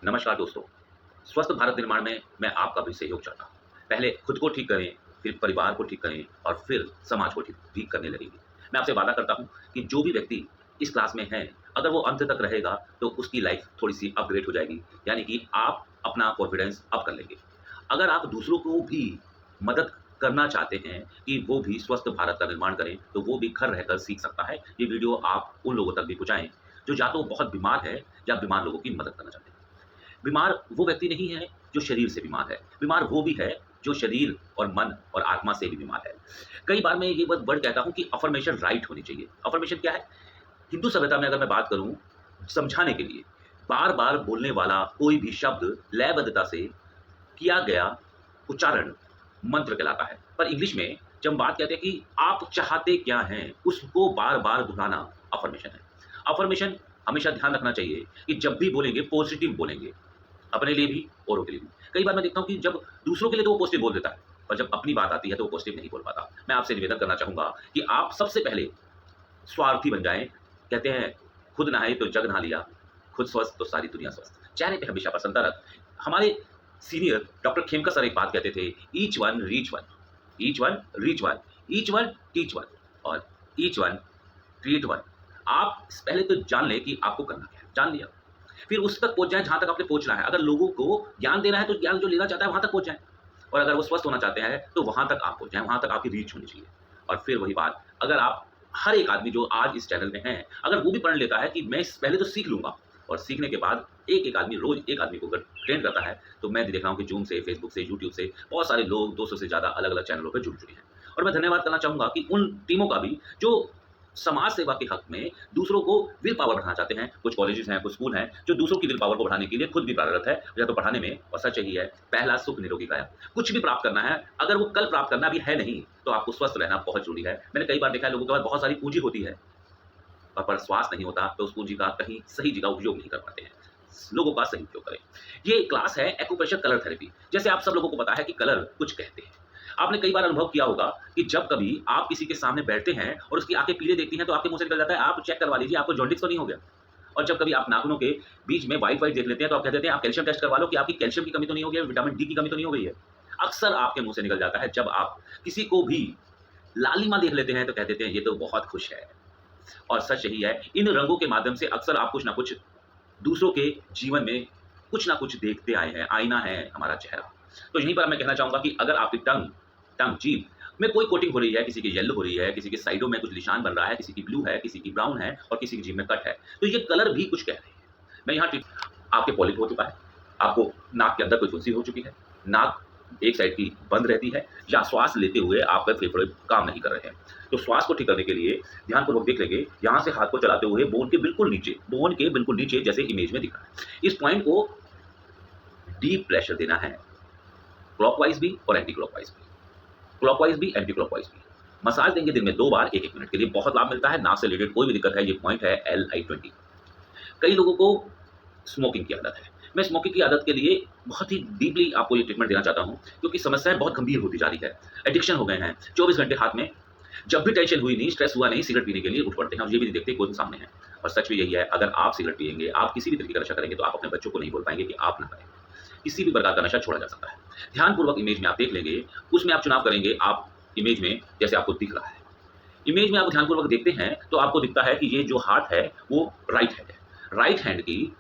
नमस्कार दोस्तों। स्वस्थ भारत निर्माण में मैं आपका भी सहयोग चाहता हूँ। पहले खुद को ठीक करें, फिर परिवार को ठीक करें और फिर समाज को ठीक करने लगेंगे। मैं आपसे वादा करता हूँ कि जो भी व्यक्ति इस क्लास में है, अगर वो अंत तक रहेगा तो उसकी लाइफ थोड़ी-सी अपग्रेड हो जाएगी। यानी कि आप अपना कॉन्फिडेंस अप कर लेंगे। अगर आप दूसरों को भी मदद करना चाहते हैं कि वो भी स्वस्थ भारत का निर्माण करें, तो वो भी घर रहकर सीख सकता है। ये वीडियो आप उन लोगों तक भी पहुँचाएँ, जो या तो बहुत बीमार है या बीमार लोगों की मदद करना चाहते हैं। बीमार वो व्यक्ति नहीं है जो शरीर से बीमार है, बीमार वो भी है जो शरीर और मन और आत्मा से भी बीमार है। कई बार मैं ये बात वर्ड कहता हूँ कि अफ़र्मेशन राइट होनी चाहिए। अफ़र्मेशन क्या है? हिंदू सभ्यता में अगर मैं बात करूँ समझाने के लिए, बार-बार बोलने वाला कोई भी शब्द लयबद्धता से किया गया उच्चारण मंत्र कहलाता है। पर इंग्लिश में जब हम बात कहते हैं कि आप चाहते क्या हैं, उसको बार-बार दोहराना अफ़र्मेशन है। अफ़र्मेशन हमेशा ध्यान रखना चाहिए कि जब भी बोलेंगे पॉज़िटिव बोलेंगे। अपने लिए भी, औरों के लिए भी। कई बार मैं देखता हूँ कि जब दूसरों के लिए तो वो पॉज़िटिव बोल देता है, पर जब अपनी बात आती है तो वो पॉज़िटिव नहीं बोल पाता। मैं आपसे निवेदन करना चाहूँगा कि आप सबसे पहले स्वार्थी बन जाएँ। कहते हैं, खुद नहाए तो जग नहा लिया, खुद स्वस्थ तो सारी दुनिया स्वस्थ। चेहरे पे हमेशा प्रसन्नता रख। हमारे सीनियर डॉक्टर खेमका सर एक बात कहते थे, each one reach one, each one reach one, each one teach one और ईच वन क्रिएट वन। आप पहले तो जान लें कि आपको करना क्या है, जान लिया। फिर उस तक पहुँच जाएँ जहाँ तक आपने पहुँचना है। अगर लोगों को ज्ञान देना है तो ज्ञान जो लेना चाहता है वहाँ तक पहुँच जाएँ। और अगर वो स्वस्थ होना चाहते हैं तो वहाँ तक आप पहुँच जाएँ, वहाँ तक आपकी रीच होनी चाहिए। और फिर वही बात, अगर आप हर एक आदमी जो आज इस चैनल में है, अगर वो भी प्रण लेता है कि मैं पहले तो सीख लूँगा और सीखने के बाद एक-एक आदमी रोज़ एक आदमी को अगर ट्रेन करता है, तो मैं देख रहा हूँ कि ज़ूम से, फेसबुक से, यूट्यूब से बहुत सारे लोग 200 से ज़्यादा अलग-अलग चैनलों पे जुड़ चुके हैं। और मैं धन्यवाद करना चाहूँगा कि उन टीमों का भी जो समाज सेवा के हक में दूसरों को विल पावर बढ़ाना चाहते हैं। कुछ कॉलेजेस हैं, कुछ स्कूल हैं, जो दूसरों की विल पावर को बढ़ाने के लिए खुद भी कार्यरत है, या तो पढ़ाने में। और सच यही है, पहला सुख निरोगी काया। कुछ भी प्राप्त करना है, अगर वो कल प्राप्त करना भी है नहीं, तो आपको स्वस्थ रहना बहुत ज़रूरी है। मैंने कई बार देखा है लोगों के पास बहुत सारी पूँजी होती है, पर स्वास्थ्य नहीं होता, तो उस पूँजी का कहीं सही जगह उपयोग नहीं कर पाते हैं। लोगों का सही उपयोग करें। ये क्लास है एक्यूप्रेशर कलर थेरेपी। जैसे आप सब लोगों को पता है कि कलर कुछ कहते हैं। आपने कई बार अनुभव किया होगा कि जब कभी आप किसी के सामने बैठते हैं और उसकी आँखें पीले देखती हैं, तो आपके मुँह से निकल जाता है, "आप चेक करवा लीजिए, आपको जॉन्डिस तो नहीं हो गया?" और जब कभी आप नाखूनों के बीच में व्हाइट-व्हाइट देख लेते हैं, तो आप कह देते हैं, "आप कैल्शियम टेस्ट करवा लो कि आपकी कैल्शियम की कमी तो नहीं हो गई है, विटामिन डी की कमी तो नहीं हो गई है?" अक्सर आपके मुँह से निकल जाता है। जब आप किसी को भी लालिमा देख लेते हैं, तो कह देते हैं, "ये तो बहुत खुश है।" और सच यही है, इन रंगों के माध्यम से अक्सर आप कुछ ना कुछ दूसरों के जीवन में कुछ ना कुछ देखते आए हैं, आईना है हमारा चेहरा। तो यहीं पर मैं कहना चाहूँगा कि अगर आपकी टंग टंग जीभ में कोई कोटिंग हो रही है, किसी की येलो हो रही है, किसी के साइडों में कुछ निशान बन रहा है, किसी की ब्लू है, किसी की ब्राउन है और किसी की जीभ में कट है, तो ये कलर भी कुछ कह रहे हैं। मैं यहाँ टिप आपके पॉलिप हो चुका है, आपको नाक के अंदर कोई फुंसी हो चुकी है, नाक एक साइड की बंद रहती है, या श्वास लेते हुए आपके फेफड़े काम नहीं कर रहे हैं। तो श्वास को ठीक करने के लिए ध्यानपूर्वक देख लेंगे, यहाँ से हाथ को चलाते हुए बोन के बिल्कुल नीचे जैसे इमेज में दिख रहा है। इस पॉइंट को डीप प्रेशर देना है, क्लॉकवाइज़ भी और एंटी क्लॉकवाइज़ भी। क्लॉकवाइज़ भी, एंटी क्लॉकवाइज़ भी। मसाज देंगे दिन में 2 बार 1-1 मिनट के लिए, बहुत लाभ मिलता है। नाक से रिलेटेड कोई भी दिक्कत है, ये पॉइंट है LI20। कई लोगों को स्मोकिंग की आदत है। मैं स्मोकिंग की आदत के लिए बहुत ही डीपली आपको ये ट्रीटमेंट देना चाहता हूँ, क्योंकि समस्याएँ बहुत गंभीर होती जा रही है। एडिक्शन हो गए हैं, 24 घंटे हाथ में, जब भी टेंशन हुई नहीं, स्ट्रेस हुआ नहीं, सिगरेट पीने के लिए उठ पड़ते हैं और ये भी नहीं देखते कौन सामने है। और सच भी यही है, अगर आप सिगरेट पिएँगे, आप किसी भी तरीके का नशा करेंगे, तो आप अपने बच्चों को नहीं बोल पाएँगे कि आप ना करें। किसी भी प्रकार का नशा छोड़ा जा सकता है। ध्यानपूर्वक इमेज में आप देख लेंगे, उसमें आप चुनाव करेंगे, आप इमेज में जैसे आपको दिख रहा है। इमेज में आप ध्यानपूर्वक देखते हैं, तो आपको दिखता है कि ये जो हाथ है, वो राइट हैंड है। राइट हैंड की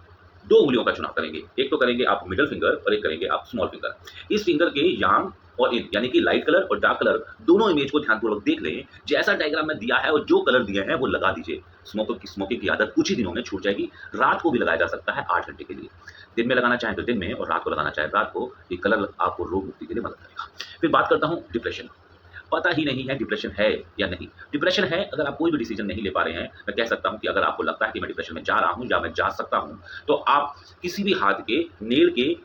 2 उँगलियों का चुनाव करेंगे। एक तो करेंगे आप मिडल फिंगर और एक करेंगे आप स्मॉल फिंगर। इस फिंगर के यांग और इन, यानी कि लाइट कलर और डार्क कलर, दोनों इमेज को ध्यानपूर्वक देख लें। जैसा डायग्राम में दिया है और जो कलर दिए हैं, वो लगा दीजिए। स्मोकिंग की आदत कुछ ही दिनों में छूट जाएगी। रात को भी लगाया जा सकता है 8 घंटे के लिए। दिन में लगाना चाहें तो दिन में और रात को लगाना चाहें रात को। ये कलर आपको रोग मुक्ति के लिए मदद करेगा। फिर बात करता हूँ डिप्रेशन। पता ही नहीं है डिप्रेशन है या नहीं। डिप्रेशन है, अगर आप कोई भी डिसीजन नहीं ले पा रहे हैं, मैं कह सकता हूँ कि अगर आपको लगता है कि मैं डिप्रेशन में जा रहा हूँ या मैं जा सकता हूँ, तो आप किसी भी हाथ के नेल के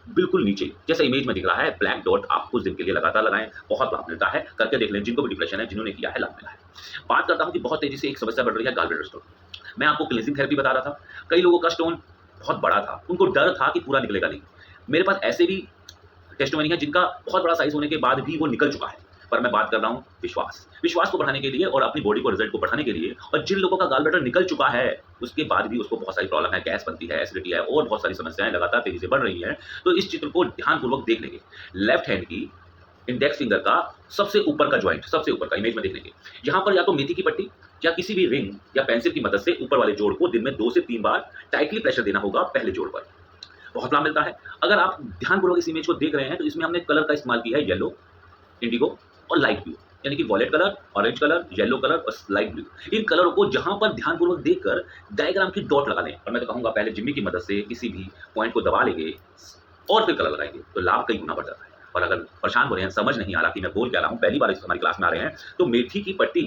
बिल्कुल नीचे, जैसा इमेज में दिख रहा है, ब्लैक डॉट आप कुछ दिन के लिए लगातार लगाएँ, बहुत लाभ मिलता है। करके देख लें, जिनको भी डिप्रेशन है, जिन्होंने किया है, लाभ मिला है। बात करता हूँ कि बहुत तेज़ी से एक समस्या बढ़ रही है, गॉलब्लैडर स्टोन। मैं आपको क्लींजिंग थेरेपी बता रहा था। कई लोगों का स्टोन बहुत बड़ा था, उनको डर था कि पूरा निकलेगा नहीं। मेरे पास ऐसे भी टेस्टिमनी है जिनका बहुत बड़ा साइज़ होने के बाद भी वो निकल चुका है। पर मैं बात कर रहा हूँ विश्वास को बढ़ाने के लिए और अपनी बॉडी को रिजल्ट को बढ़ाने के लिए। और जिन लोगों का गॉल ब्लैडर निकल चुका है, उसके बाद भी उसको बहुत सारी प्रॉब्लम है, गैस बनती है, एसिडिटी है और बहुत सारी समस्याएं लगातार तेजी से बढ़ रही हैं, तो इस चित्र को ध्यानपूर्वक देख लेंगे। लेफ्ट हैंड की इंडेक्स फिंगर का सबसे ऊपर का जॉइंट, सबसे ऊपर का इमेज में देख लेंगे। यहाँ पर या तो मेथी की पट्टी या किसी भी रिंग या पेंसिल की मदद से ऊपर वाले जोड़ को दिन में 2 से 3 बार टाइटली प्रेशर देना होगा पहले जोड़ पर। बहुत लाभ मिलता है। अगर आप ध्यानपूर्वक इस इमेज को देख रहे हैं तो इसमें हमने कलर का इस्तेमाल किया है येलो, इंडिगो और लाइट ब्लू, यानी कि violet colour, orange colour, yellow colour और लाइट ब्लू। इन कलरों को जहां पर ध्यानपूर्वक देखकर डायग्राम की डॉट लगा लें, और मैं तो कहूंगा पहले जिम्मी की मदद से किसी भी पॉइंट को दबा लेंगे और फिर कलर लगाएंगे तो लाभ कई गुना बढ़ जाता है। और अगर परेशान हो रहे हैं, समझ नहीं आ रहा कि मैं बोल क्या रहा हूँ, पहली बार इस हमारी क्लास में आ रहे हैं, तो मेथी की पट्टी,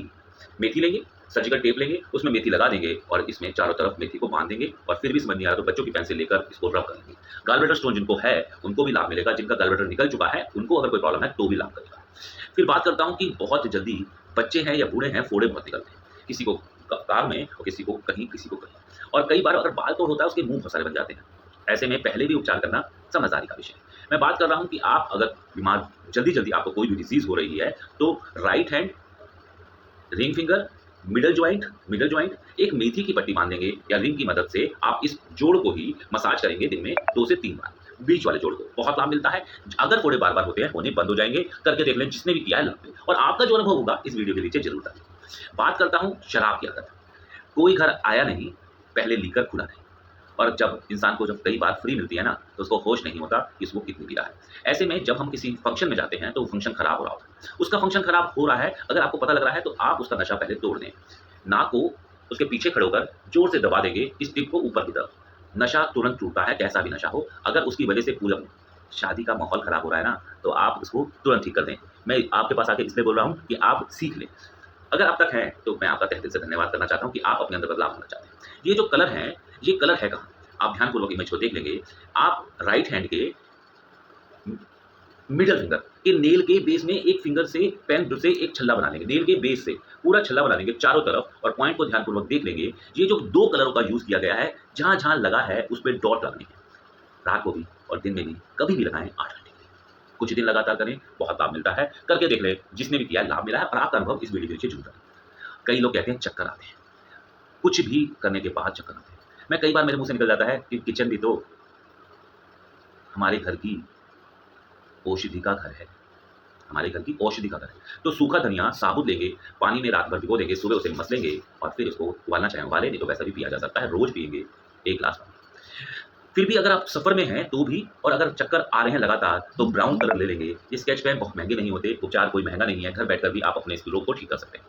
मेथी लेंगे, सर्जिकल टेप लेंगे, उसमें मेथी लगा देंगे और इसमें चारों तरफ मेथी को बांध देंगे और फिर भी समझ नहीं आ रहा तो बच्चों की पेंसिल लेकर इसको रब कर लेंगे। गॉल ब्लैडर स्टोन जिनको है उनको भी लाभ मिलेगा, जिनका गॉल ब्लैडर निकल चुका है उनको अगर कोई प्रॉब्लम है तो भी लाभ करेगा। फिर बात करता हूँ कि बहुत जल्दी बच्चे हैं या बूढ़े हैं, फोड़े बहुत निकलते हैं, किसी को कपार में और किसी को कहीं, और कई बार अगर बाल तोड़ होता है उसके मुंह बहुत सारे बन जाते हैं। ऐसे में पहले भी उपचार करना समझदारी का विषय है। मैं बात कर रहा हूँ कि आप अगर बीमार जल्दी आपको कोई भी डिजीज हो रही है तो right hand ring finger middle joint एक मेथी की पट्टी बांधेंगे या रिंग की मदद से आप इस जोड़ को ही मसाज करेंगे दिन में 2 से 3 बार, बीच वाले जोड़ को। बहुत लाभ मिलता है। अगर फोड़े बार होते हैं, होने बंद हो जाएंगे। करके देख लें, जिसने भी किया है लाभ, और आपका जो अनुभव होगा इस वीडियो के नीचे जरूर डालें। बात करता हूँ शराब की आदत। कोई घर आया नहीं पहले लीकर खुला नहीं, और जब इंसान को जब कई बार फ्री मिलती है ना तो उसको होश नहीं होता कि उसको कितनी पी रहा है। ऐसे में जब हम किसी फंक्शन में जाते हैं तो वो फंक्शन खराब हो रहा होता है, उसका फंक्शन खराब हो रहा है, अगर आपको पता लग रहा है तो आप उसका नशा पहले तोड़ दें। नाक को उसके पीछे खड़े होकर जोर से दबा देंगे इस टिप को ऊपर की तरफ, नशा तुरंत टूटता है, कैसा भी नशा हो। अगर उसकी वजह से पूरा शादी का माहौल खराब हो रहा है ना तो आप उसको तुरंत ठीक कर दें। मैं आपके पास आके इसलिए बोल रहा हूँ कि आप सीख लें। अगर आप तक हैं तो मैं आपका तहे दिल से धन्यवाद करना चाहता हूँ कि आप अपने अंदर बदलाव होना चाहते हैं। ये जो कलर है, ये कलर है कहाँ? आप ध्यानपूर्वक इमेज को देख लेंगे। आप राइट हैंड के मिडल फिंगर के नेल के बेस में एक फिंगर से पेन से एक छल्ला बना लेंगे, नेल के बेस से पूरा छल्ला बना लेंगे चारों तरफ, और पॉइंट को ध्यानपूर्वक देख लेंगे। ये जो 2 कलरों का यूज किया गया है, जहां जहां लगा है उस पर डॉट लगाने हैं। रात को भी और दिन में भी कभी भी लगाएं 8 घंटे के लिए। कुछ दिन लगातार करें, बहुत लाभ मिलता है। करके देख लें, जिसने भी किया है लाभ मिला है, और आपका अनुभव इस वीडियो के नीचे जरूर करें। कई लोग कहते हैं चक्कर आते हैं, कुछ भी करने के बाद चक्कर आते हैं। मैं कई बार मेरे मुंह से निकल जाता है कि किचन भी तो हमारे घर की औषधि का घर है, हमारे घर की औषधि का घर है। तो सूखा धनिया साबुत लेंगे, पानी में रात भर भिगो देंगे, सुबह उसे मसलेंगे और फिर उसको उबालना चाहें उबालें, नहीं तो वैसा भी पिया जा सकता है। रोज पिएंगे 1 गिलास पानी। फिर भी अगर आप सफर में हैं तो भी, और अगर चक्कर आ रहे हैं लगातार, तो ब्राउन कलर ले लेंगे। ये स्केच पेन बहुत महंगे नहीं होते, उपचार कोई महंगा नहीं है, घर बैठकर भी आप अपने इस रोग को ठीक कर सकते हैं।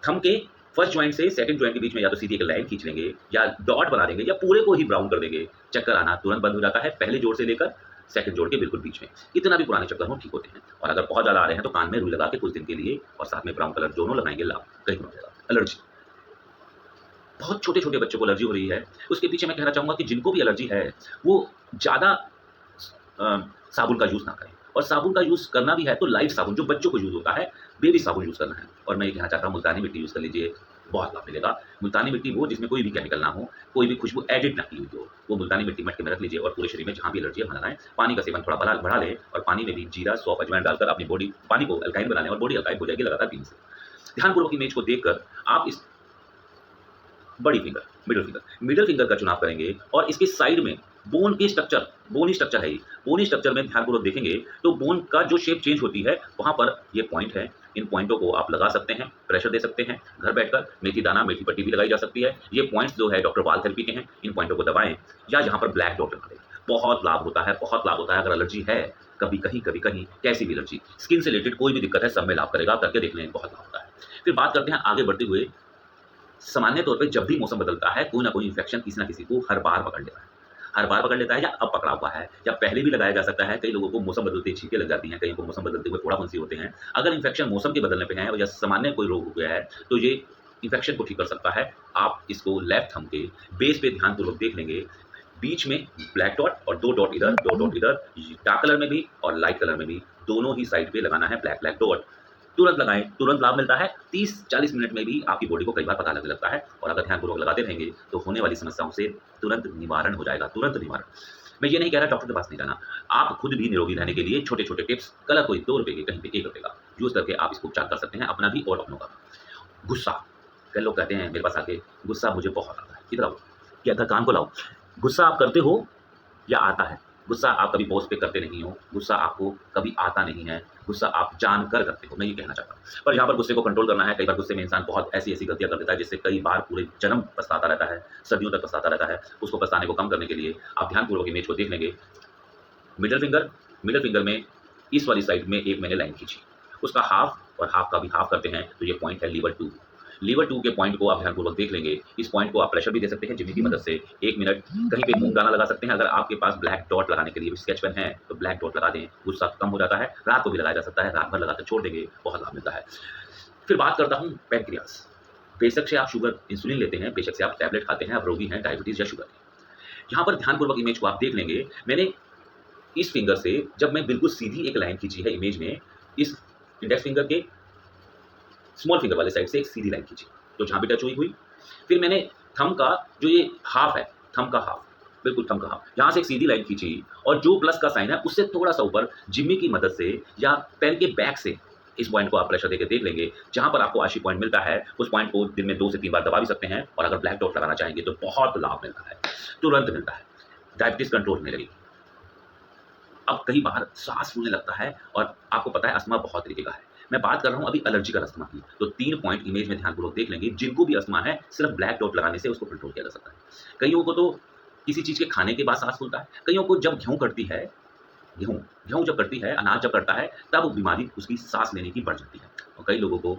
थंब के फर्स्ट ज्वाइंट से सेकंड ज्वाइंट के बीच में या तो सीधी एक लाइन खींच लेंगे या डॉट बना देंगे या पूरे को ही ब्राउन कर देंगे। चक्कर आना तुरंत बंद हो जाता है, पहले जोड़ से लेकर सेकंड जोड़ के बिल्कुल बीच में। इतना भी पुराने चक्कर हो ठीक होते हैं। और अगर बहुत ज़्यादा आ रहे हैं तो कान में रुई लगा के कुछ दिन के लिए और साथ में ब्राउन कलर दोनों लगाएंगे, लाभ कहीं हो जाएगा। एलर्जी, बहुत छोटे छोटे बच्चों को एलर्जी हो रही है, उसके पीछे मैं कहना चाहूँगा कि जिनको भी एलर्जी है वो ज़्यादा साबुन का यूज़ ना करें, और साबुन का यूज़ करना भी है तो लाइट साबुन जो बच्चों को यूज़ होता है, बेबी साबुन यूज़ करना है। और मैं ये कहना चाहता हूँ मुल्तानी मिट्टी यूज़ कर लीजिए, बहुत लाभ मिलेगा। मुल्तानी मिट्टी वो जिसमें कोई भी केमिकल ना हो, कोई भी खुशबू एडिट ना की हुई हो, वो मुल्तानी मिट्टी मटके में रख लीजिए और पूरे शरीर में जहाँ भी एलर्जी है वहाँ लगाएं। पानी का सेवन थोड़ा बढ़ा लें और पानी में भी जीरा, सौंफ, अजवाइन डालकर अपनी बॉडी, पानी को अल्काइन बना लें और बॉडी अल्काइन हो जाएगी लगातार पीने से। ध्यानपूर्वक इमेज को देखकर आप इस बड़ी फिंगर, मिडल फिंगर का चुनाव करेंगे और इसके साइड में बोन की स्ट्रक्चर, बोनी स्ट्रक्चर है ये, बोनी स्ट्रक्चर में ध्यानपूर्वक देखेंगे तो बोन का जो शेप चेंज होती है वहाँ पर ये पॉइंट है। इन पॉइंटों को आप लगा सकते हैं, प्रेशर दे सकते हैं घर बैठकर। मेथी दाना, मेथी पट्टी भी लगाई जा सकती है। ये पॉइंट्स जो है डॉक्टर वाल थेरेपी के हैं, इन पॉइंटों को दबाएं या यहाँ पर ब्लैक डॉट लगा दें। बहुत लाभ होता है, बहुत लाभ होता है। अगर एलर्जी है कभी कहीं कैसी भी एलर्जी, स्किन से रिलेटेड कोई भी दिक्कत है, सब में लाभ करेगा। करके देख लें, बहुत लाभ होता है। फिर बात करते हैं आगे बढ़ते हुए, सामान्य तौर पे जब भी मौसम बदलता है कोई ना कोई इन्फेक्शन किसी ना किसी को हर बार पकड़ लेता है या अब पकड़ा हुआ है या पहले भी लगाया जा सकता है। कई लोगों को मौसम बदलते ही छींकें लग जाती हैं, कई को मौसम बदलते हुए फोड़ा फुंसी होते हैं। अगर इन्फेक्शन मौसम के बदलने पे है या सामान्य कोई रोग हो गया है तो ये इन्फेक्शन को ठीक कर सकता है। आप इसको लेफ्ट थंब के बेस पे ध्यानपूर्वक देख लेंगे, बीच में ब्लैक डॉट और 2 डॉट इधर, 2 डॉट इधर, डार्क कलर में भी और लाइट कलर में भी, दोनों ही साइड पे लगाना है ब्लैक डॉट। तुरंत लगाएं, तुरंत लाभ मिलता है। 30-40 मिनट में भी आपकी बॉडी को कई बार पता लगने लगता है। और अगर ध्यानपूर्वक लगाते रहेंगे तो होने वाली समस्याओं से तुरंत निवारण हो जाएगा, तुरंत निवारण। मैं ये नहीं कह रहा डॉक्टर के पास नहीं जाना। आप खुद भी निरोगी रहने के लिए छोटे-छोटे टिप्स, कलर कोई ₹2 के, कहीं पे ₹1 का, यूज़ करके आप इसको उपचार कर सकते हैं, अपना भी और अपनों का भी। गुस्सा, कई लोग कहते हैं मेरे पास आके, गुस्सा मुझे बहुत आता है। इधर आओ, क्या इधर कान को लाओ। गुस्सा आप करते हो या आता है? गुस्सा आप कभी पॉज़ पे करते नहीं हो, गुस्सा आपको कभी आता नहीं है, गुस्सा आप जानकर करते हो, मैं ये कहना चाहता हूँ। पर यहाँ पर गुस्से को कंट्रोल करना है, कई बार गुस्से में इंसान बहुत ऐसी-ऐसी गलतियाँ कर देता है, जिससे कई बार पूरे जन्म पछताता रहता है, सदियों तक पछताता रहता है। उसको पछताने को कम करने के लिए आप ध्यानपूर्वक इमेज को देख लेंगे। मिडल फिंगर में इस वाली साइड में एक मैंने लाइन खींची, उसका हाफ और हाफ का भी हाफ करते हैं, तो ये पॉइंट है लीवर 2। लीवर 2 के पॉइंट को आप ध्यानपूर्वक देख लेंगे। इस पॉइंट को आप प्रेशर भी दे सकते हैं जिमी की मदद से। 1 मिनट कहीं पे मूंगदाना लगा सकते हैं। अगर आपके पास ब्लैक डॉट लगाने के लिए स्केच पेन है, तो ब्लैक डॉट लगा दें, गुस्सा कम हो जाता है। रात को भी लगाया जा सकता है, रात भर लगाकर छोड़ देंगे, बहुत लाभ मिलता है। फिर बात करता हूँ पैनक्रियाज़। बेशक से आप शुगर इंसुलिन लेते हैं, बेशक से आप टैबलेट खाते हैं, आप रोगी हैं डायबिटीज़ या शुगर के। यहाँ पर ध्यानपूर्वक इमेज को आप देख लेंगे। मैंने इस फिंगर से जब मैं बिल्कुल सीधी एक लाइन खींची है इमेज में, इस इंडेक्स फिंगर के स्मॉल फिंगर वाले साइड से एक सीधी लाइन खींची, तो जहाँ भी टच हुई। फिर मैंने थंब का जो ये हाफ है, थंब का हाफ, बिल्कुल थंब का हाफ, यहाँ से एक सीधी लाइन खींची और जो प्लस का साइन है उससे थोड़ा-सा ऊपर जिम्मी की मदद से या पेन के बैक से इस पॉइंट को आप प्रेशर देके देख लेंगे। जहाँ पर आपको आशी पॉइंट मिलता है, उस पॉइंट को दिन में 2 से 3 बार दबा भी सकते हैं और अगर ब्लैक डॉट लगाना चाहेंगे तो बहुत लाभ मिलता है, तुरंत मिलता है। डायबिटीज़ कंट्रोल होने लगेगी। अब कई बार साँस फूलने लगता है और आपको पता है अस्थमा बहुत तरीके का है। मैं बात कर रहा हूँ अभी एलर्जिकल अस्थमा की, तो 3 पॉइंट इमेज में ध्यानपूर्वक देख लेंगे, जिनको भी अस्थमा है, सिर्फ ब्लैक डॉट लगाने से उसको कंट्रोल किया जा सकता है। कइयों को तो किसी चीज़ के खाने के बाद साँस फूलता है, कइयों को जब गेहूँ कटती है, गेहूँ गेहूँ जब कटती है, अनाज जब कटता है, तब बीमारी उसकी साँस लेने की बढ़ जाती है और कई लोगों को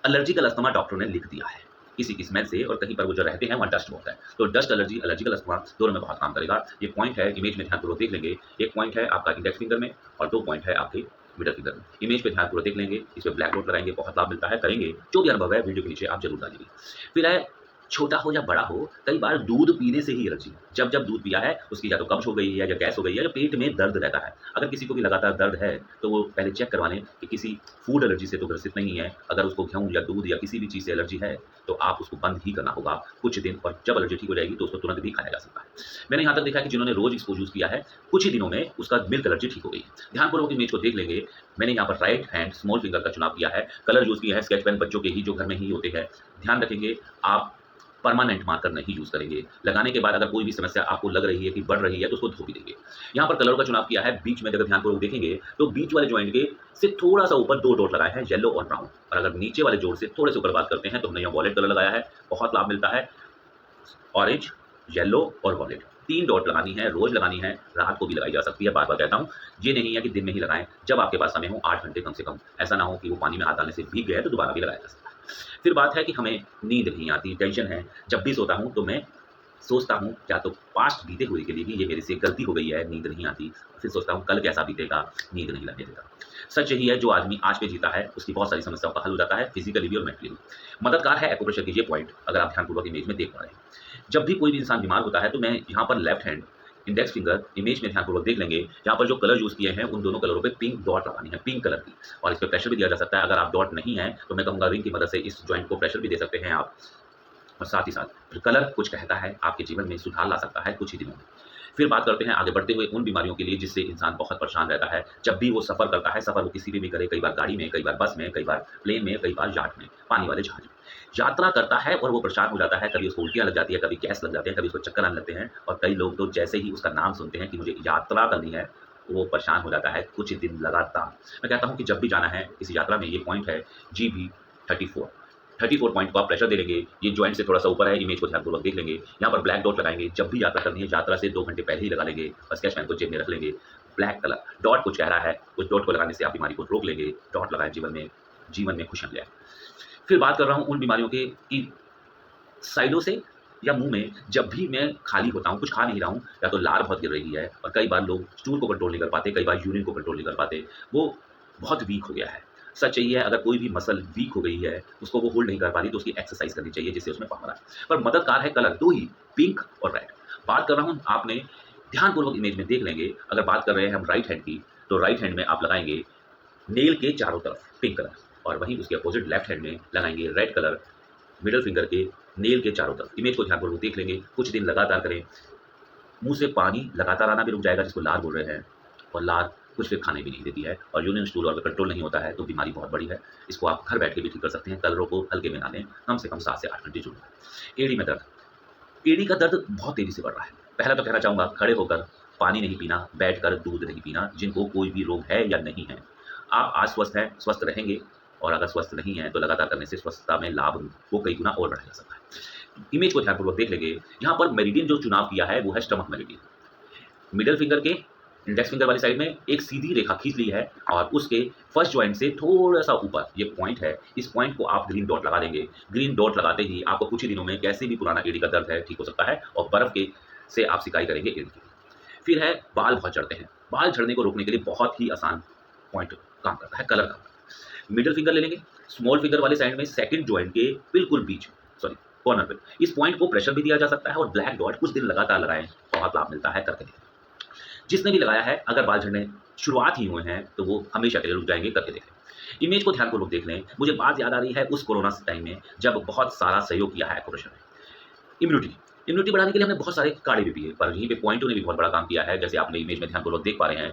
एलर्जिकल अस्थमा डॉक्टरों ने लिख दिया है, किसी की स्मेल से और कहीं पर वो जो रहते हैं वहाँ डस्ट बहुत है। तो डस्ट एलर्जी, एलर्जिकल अस्थमा दोनों में बहुत काम करेगा। ये पॉइंट है, इमेज में ध्यानपूर्वक देख लेंगे। एक पॉइंट है आपका इंडेक्स फिंगर में और 2 पॉइंट है आपके मिडल फिंगर में। इमेज पे ध्यानपूर्वक देख लेंगे, इस पे ब्लैक डॉट लगाएँगे, बहुत लाभ मिलता है, करेंगे। जो भी अनुभव है वीडियो के नीचे आप ज़रूर डालिए। फिर है छोटा हो या बड़ा हो, कई बार दूध पीने से ही एलर्जी है। जब जब दूध पिया है, उसकी या तो कब्ज़ हो गई है या गैस हो गई है या पेट में दर्द रहता है। अगर किसी को भी लगातार दर्द है, तो वो पहले चेक करवा लें कि किसी फूड एलर्जी से तो ग्रसित नहीं है। अगर उसको गेहूँ या दूध या किसी भी चीज़ से एलर्जी है, तो आप उसको बंद ही करना होगा कुछ दिन और जब एलर्जी ठीक हो जाएगी, तो उसको तुरंत भी खाया जा सकता है। मैंने यहाँ तक देखा है कि जिन्होंने रोज़ इसको यूज़ किया है, कुछ ही दिनों में उसका मिल्क एलर्जी ठीक हो गई। ध्यानपूर्वक इमेज को देख लेंगे। मैंने यहाँ पर राइट हैंड स्मॉल फिंगर का चुनाव किया है, कलर यूज़ किया है स्केच पेन बच्चों के ही जो घर में ही होते हैं। ध्यान रखेंगे आप परमानेंट मार्कर नहीं यूज़ करेंगे। लगाने के बाद अगर कोई भी समस्या आपको लग रही है कि बढ़ रही है, तो उसको धो भी देंगे। यहाँ पर कलरों का चुनाव किया है, बीच में अगर ध्यानपूर्वक देखेंगे, तो बीच वाले जॉइंट के से थोड़ा-सा ऊपर 2 डॉट लगाए हैं, येलो और ब्राउन। और अगर नीचे वाले जोड़ से थोड़े से ऊपर बात करते हैं, तो हमने यहाँ वॉलेट कलर लगाया है, बहुत लाभ मिलता है। ऑरेंज, येलो और वॉलेट 3 डॉट लगानी है, रोज़ लगानी है, रात को भी लगाई जा सकती है। बार-बार कहता हूँ, ये नहीं है कि दिन में ही लगाएँ, जब आपके पास समय हो 8 घंटे कम से कम। ऐसा ना हो कि वो पानी में हाथ डालने से भीग गया है, तो दोबारा भी लगाया जा सकता है। फिर बात है कि हमें नींद नहीं आती, टेंशन है। जब भी सोता हूँ, तो मैं सोचता हूँ या तो पास्ट बीते हुए के लिए भी ये मेरे से गलती हो गई है, नींद नहीं आती। फिर सोचता हूँ कल कैसा बीतेगा, नींद नहीं लगने देता। सच यही है जो आदमी आज पे जीता है, उसकी बहुत सारी समस्याओं का हल हो जाता है, फिज़िकली भी और मेंटली भी। मददगार है एक्यूप्रेशर की ये पॉइंट, अगर आप ध्यानपूर्वक इमेज में देख पा रहे हैं। जब भी कोई भी इंसान बीमार होता है, तो मैं यहाँ पर left hand index finger image में ध्यानपूर्वक देख लेंगे। यहाँ पर जो कलर यूज़ किए हैं, उन दोनों कलरों पे पिंक डॉट लगानी है, पिंक कलर की, और इस पे प्रेशर भी दिया जा सकता है। अगर आप डॉट नहीं है, तो मैं कहूँगा रिंग की मदद से इस जॉइंट को प्रेशर भी दे सकते हैं आप। और साथ ही साथ कलर कुछ कहता है, आपके जीवन में सुधार ला सकता है कुछ ही दिनों में। फिर बात करते हैं आगे बढ़ते हुए उन बीमारियों के लिए जिससे इंसान बहुत परेशान रहता है। जब भी वो सफ़र करता है, सफ़र वो किसी भी करे, कई बार गाड़ी में, कई बार बस में, कई बार प्लेन में, कई बार याट में, पानी वाले जहाज में। यात्रा करता है और वो परेशान हो जाता है, कभी उसको उल्टियाँ लग जाती है, कभी गैस लग जाते हैं, कभी उसको चक्कर आने लगते हैं और कई लोग तो जैसे ही उसका नाम सुनते हैं कि मुझे यात्रा करनी है, वो परेशान हो जाता है कुछ दिन लगातार। मैं कहता हूँ कि जब भी जाना है किसी यात्रा में, ये पॉइंट है GB 34। 34 पॉइंट को आप प्रेशर दे लेंगे, ये जॉइंट से थोड़ा-सा ऊपर है, इमेज को ध्यानपूर्वक देख लेंगे। यहाँ पर ब्लैक डॉट लगाएँगे, जब भी यात्रा करनी है, यात्रा से 2 घंटे पहले ही लगा लेंगे और स्केच पेन को जेब में रख लेंगे। ब्लैक कलर, डॉट कुछ कह रहा है, उस डॉट को लगाने से आप बीमारी को रोक लेंगे। डॉट लगाएँ जीवन में खुशियाँ ले आएँ। फिर बात कर रहा हूँ उन बीमारियों की कि साइडों से या मुँह में जब भी मैं खाली होता हूँ, कुछ खा नहीं रहा हूँ, या तो लार बहुत गिर रही है और कई बार लोग स्टूल को कंट्रोल नहीं कर पाते, कई बार यूरिन को कंट्रोल नहीं कर पाते, वो बहुत वीक हो गया है। सच यही है, अगर कोई भी मसल वीक हो गई है, उसको वो होल्ड नहीं कर पा रही, तो उसकी एक्सरसाइज़ करनी चाहिए जिससे उसमें पावर आए। पर मददगार है कलर 2 ही, पिंक और रेड। बात कर रहा हूँ, आपने ध्यानपूर्वक इमेज में देख लेंगे, अगर बात कर रहे हैं हम राइट हैंड की, तो राइट हैंड में आप लगाएँगे नेल के चारों तरफ पिंक कलर और वहीं उसके अपोज़िट लेफ्ट हैंड में लगाएँगे रेड कलर मिडल फिंगर के नेल के चारों तरफ। इमेज को ध्यानपूर्वक देख लेंगे, कुछ दिन लगातार करें। मुँह से पानी लगातार आना भी रुक जाएगा, जिसको लार बोल रहे हैं, और लार कुछ फिर खाने भी नहीं देती है, और यूरिन स्टूल अगर कंट्रोल नहीं होता है तो बीमारी बहुत बड़ी है। इसको आप घर बैठ के भी ठीक कर सकते हैं। कलरों को हल्के में ना लें, कम से कम 7 से 8 घंटे जरूर। एड़ी में दर्द, एड़ी का दर्द बहुत तेज़ी से बढ़ रहा है। पहला तो कहना चाहूँगा, खड़े होकर पानी नहीं पीना, बैठकर दूध नहीं पीना, जिनको कोई भी रोग है या नहीं है। आप आज स्वस्थ हैं, स्वस्थ रहेंगे, और अगर स्वस्थ नहीं हैं, तो लगातार करने से स्वस्थता में लाभ को कई गुना और बढ़ाया जा सकता है। इमेज को ध्यानपूर्वक देख लेंगे। यहाँ पर मेरिडियन जो चुनाव किया है, वो है स्टमक मेरिडियन। मिडल फिंगर के इंडेक्स फिंगर वाली साइड में एक सीधी रेखा खींच ली है, और उसके फर्स्ट जॉइंट से थोड़ा-सा ऊपर ये पॉइंट है, इस पॉइंट को आप ग्रीन डॉट लगा देंगे। ग्रीन डॉट लगाते ही आपको कुछ ही दिनों में कैसे भी पुराना एड़ी का दर्द है, ठीक हो सकता है, और बर्फ के से आप सिकाई करेंगे एड़ी की। फिर है बाल बहुत झड़ते हैं। बाल झड़ने को रोकने के लिए बहुत ही आसान पॉइंट काम करता है, कलर का। मिडल फिंगर ले लेंगे, स्मॉल फिंगर वाले साइड में सेकंड जॉइंट के बिल्कुल बीच, सॉरी कॉर्नर पे, इस पॉइंट को प्रेशर भी दिया जा सकता है, और ब्लैक डॉट कुछ दिन लगातार लगाएं, बहुत लाभ मिलता है, करके देखें। जिसने भी लगाया है, अगर बाल झड़ने शुरुआत ही हुए हैं तो वो हमेशा के लिए रुक जाएंगे, करके देखें। इमेज को ध्यानपूर्वक देख लें। मुझे बात याद आ रही है उस कोरोना टाइम में जब बहुत सारा सहयोग किया है एक्यूप्रेशर ने। इम्यूनिटी बढ़ाने के लिए हमने बहुत सारे काढ़े भी पिए, पर यहीं पे पॉइंटों ने भी बहुत बड़ा काम किया है, जैसे आपने इमेज में ध्यानपूर्वक देख पा रहे हैं।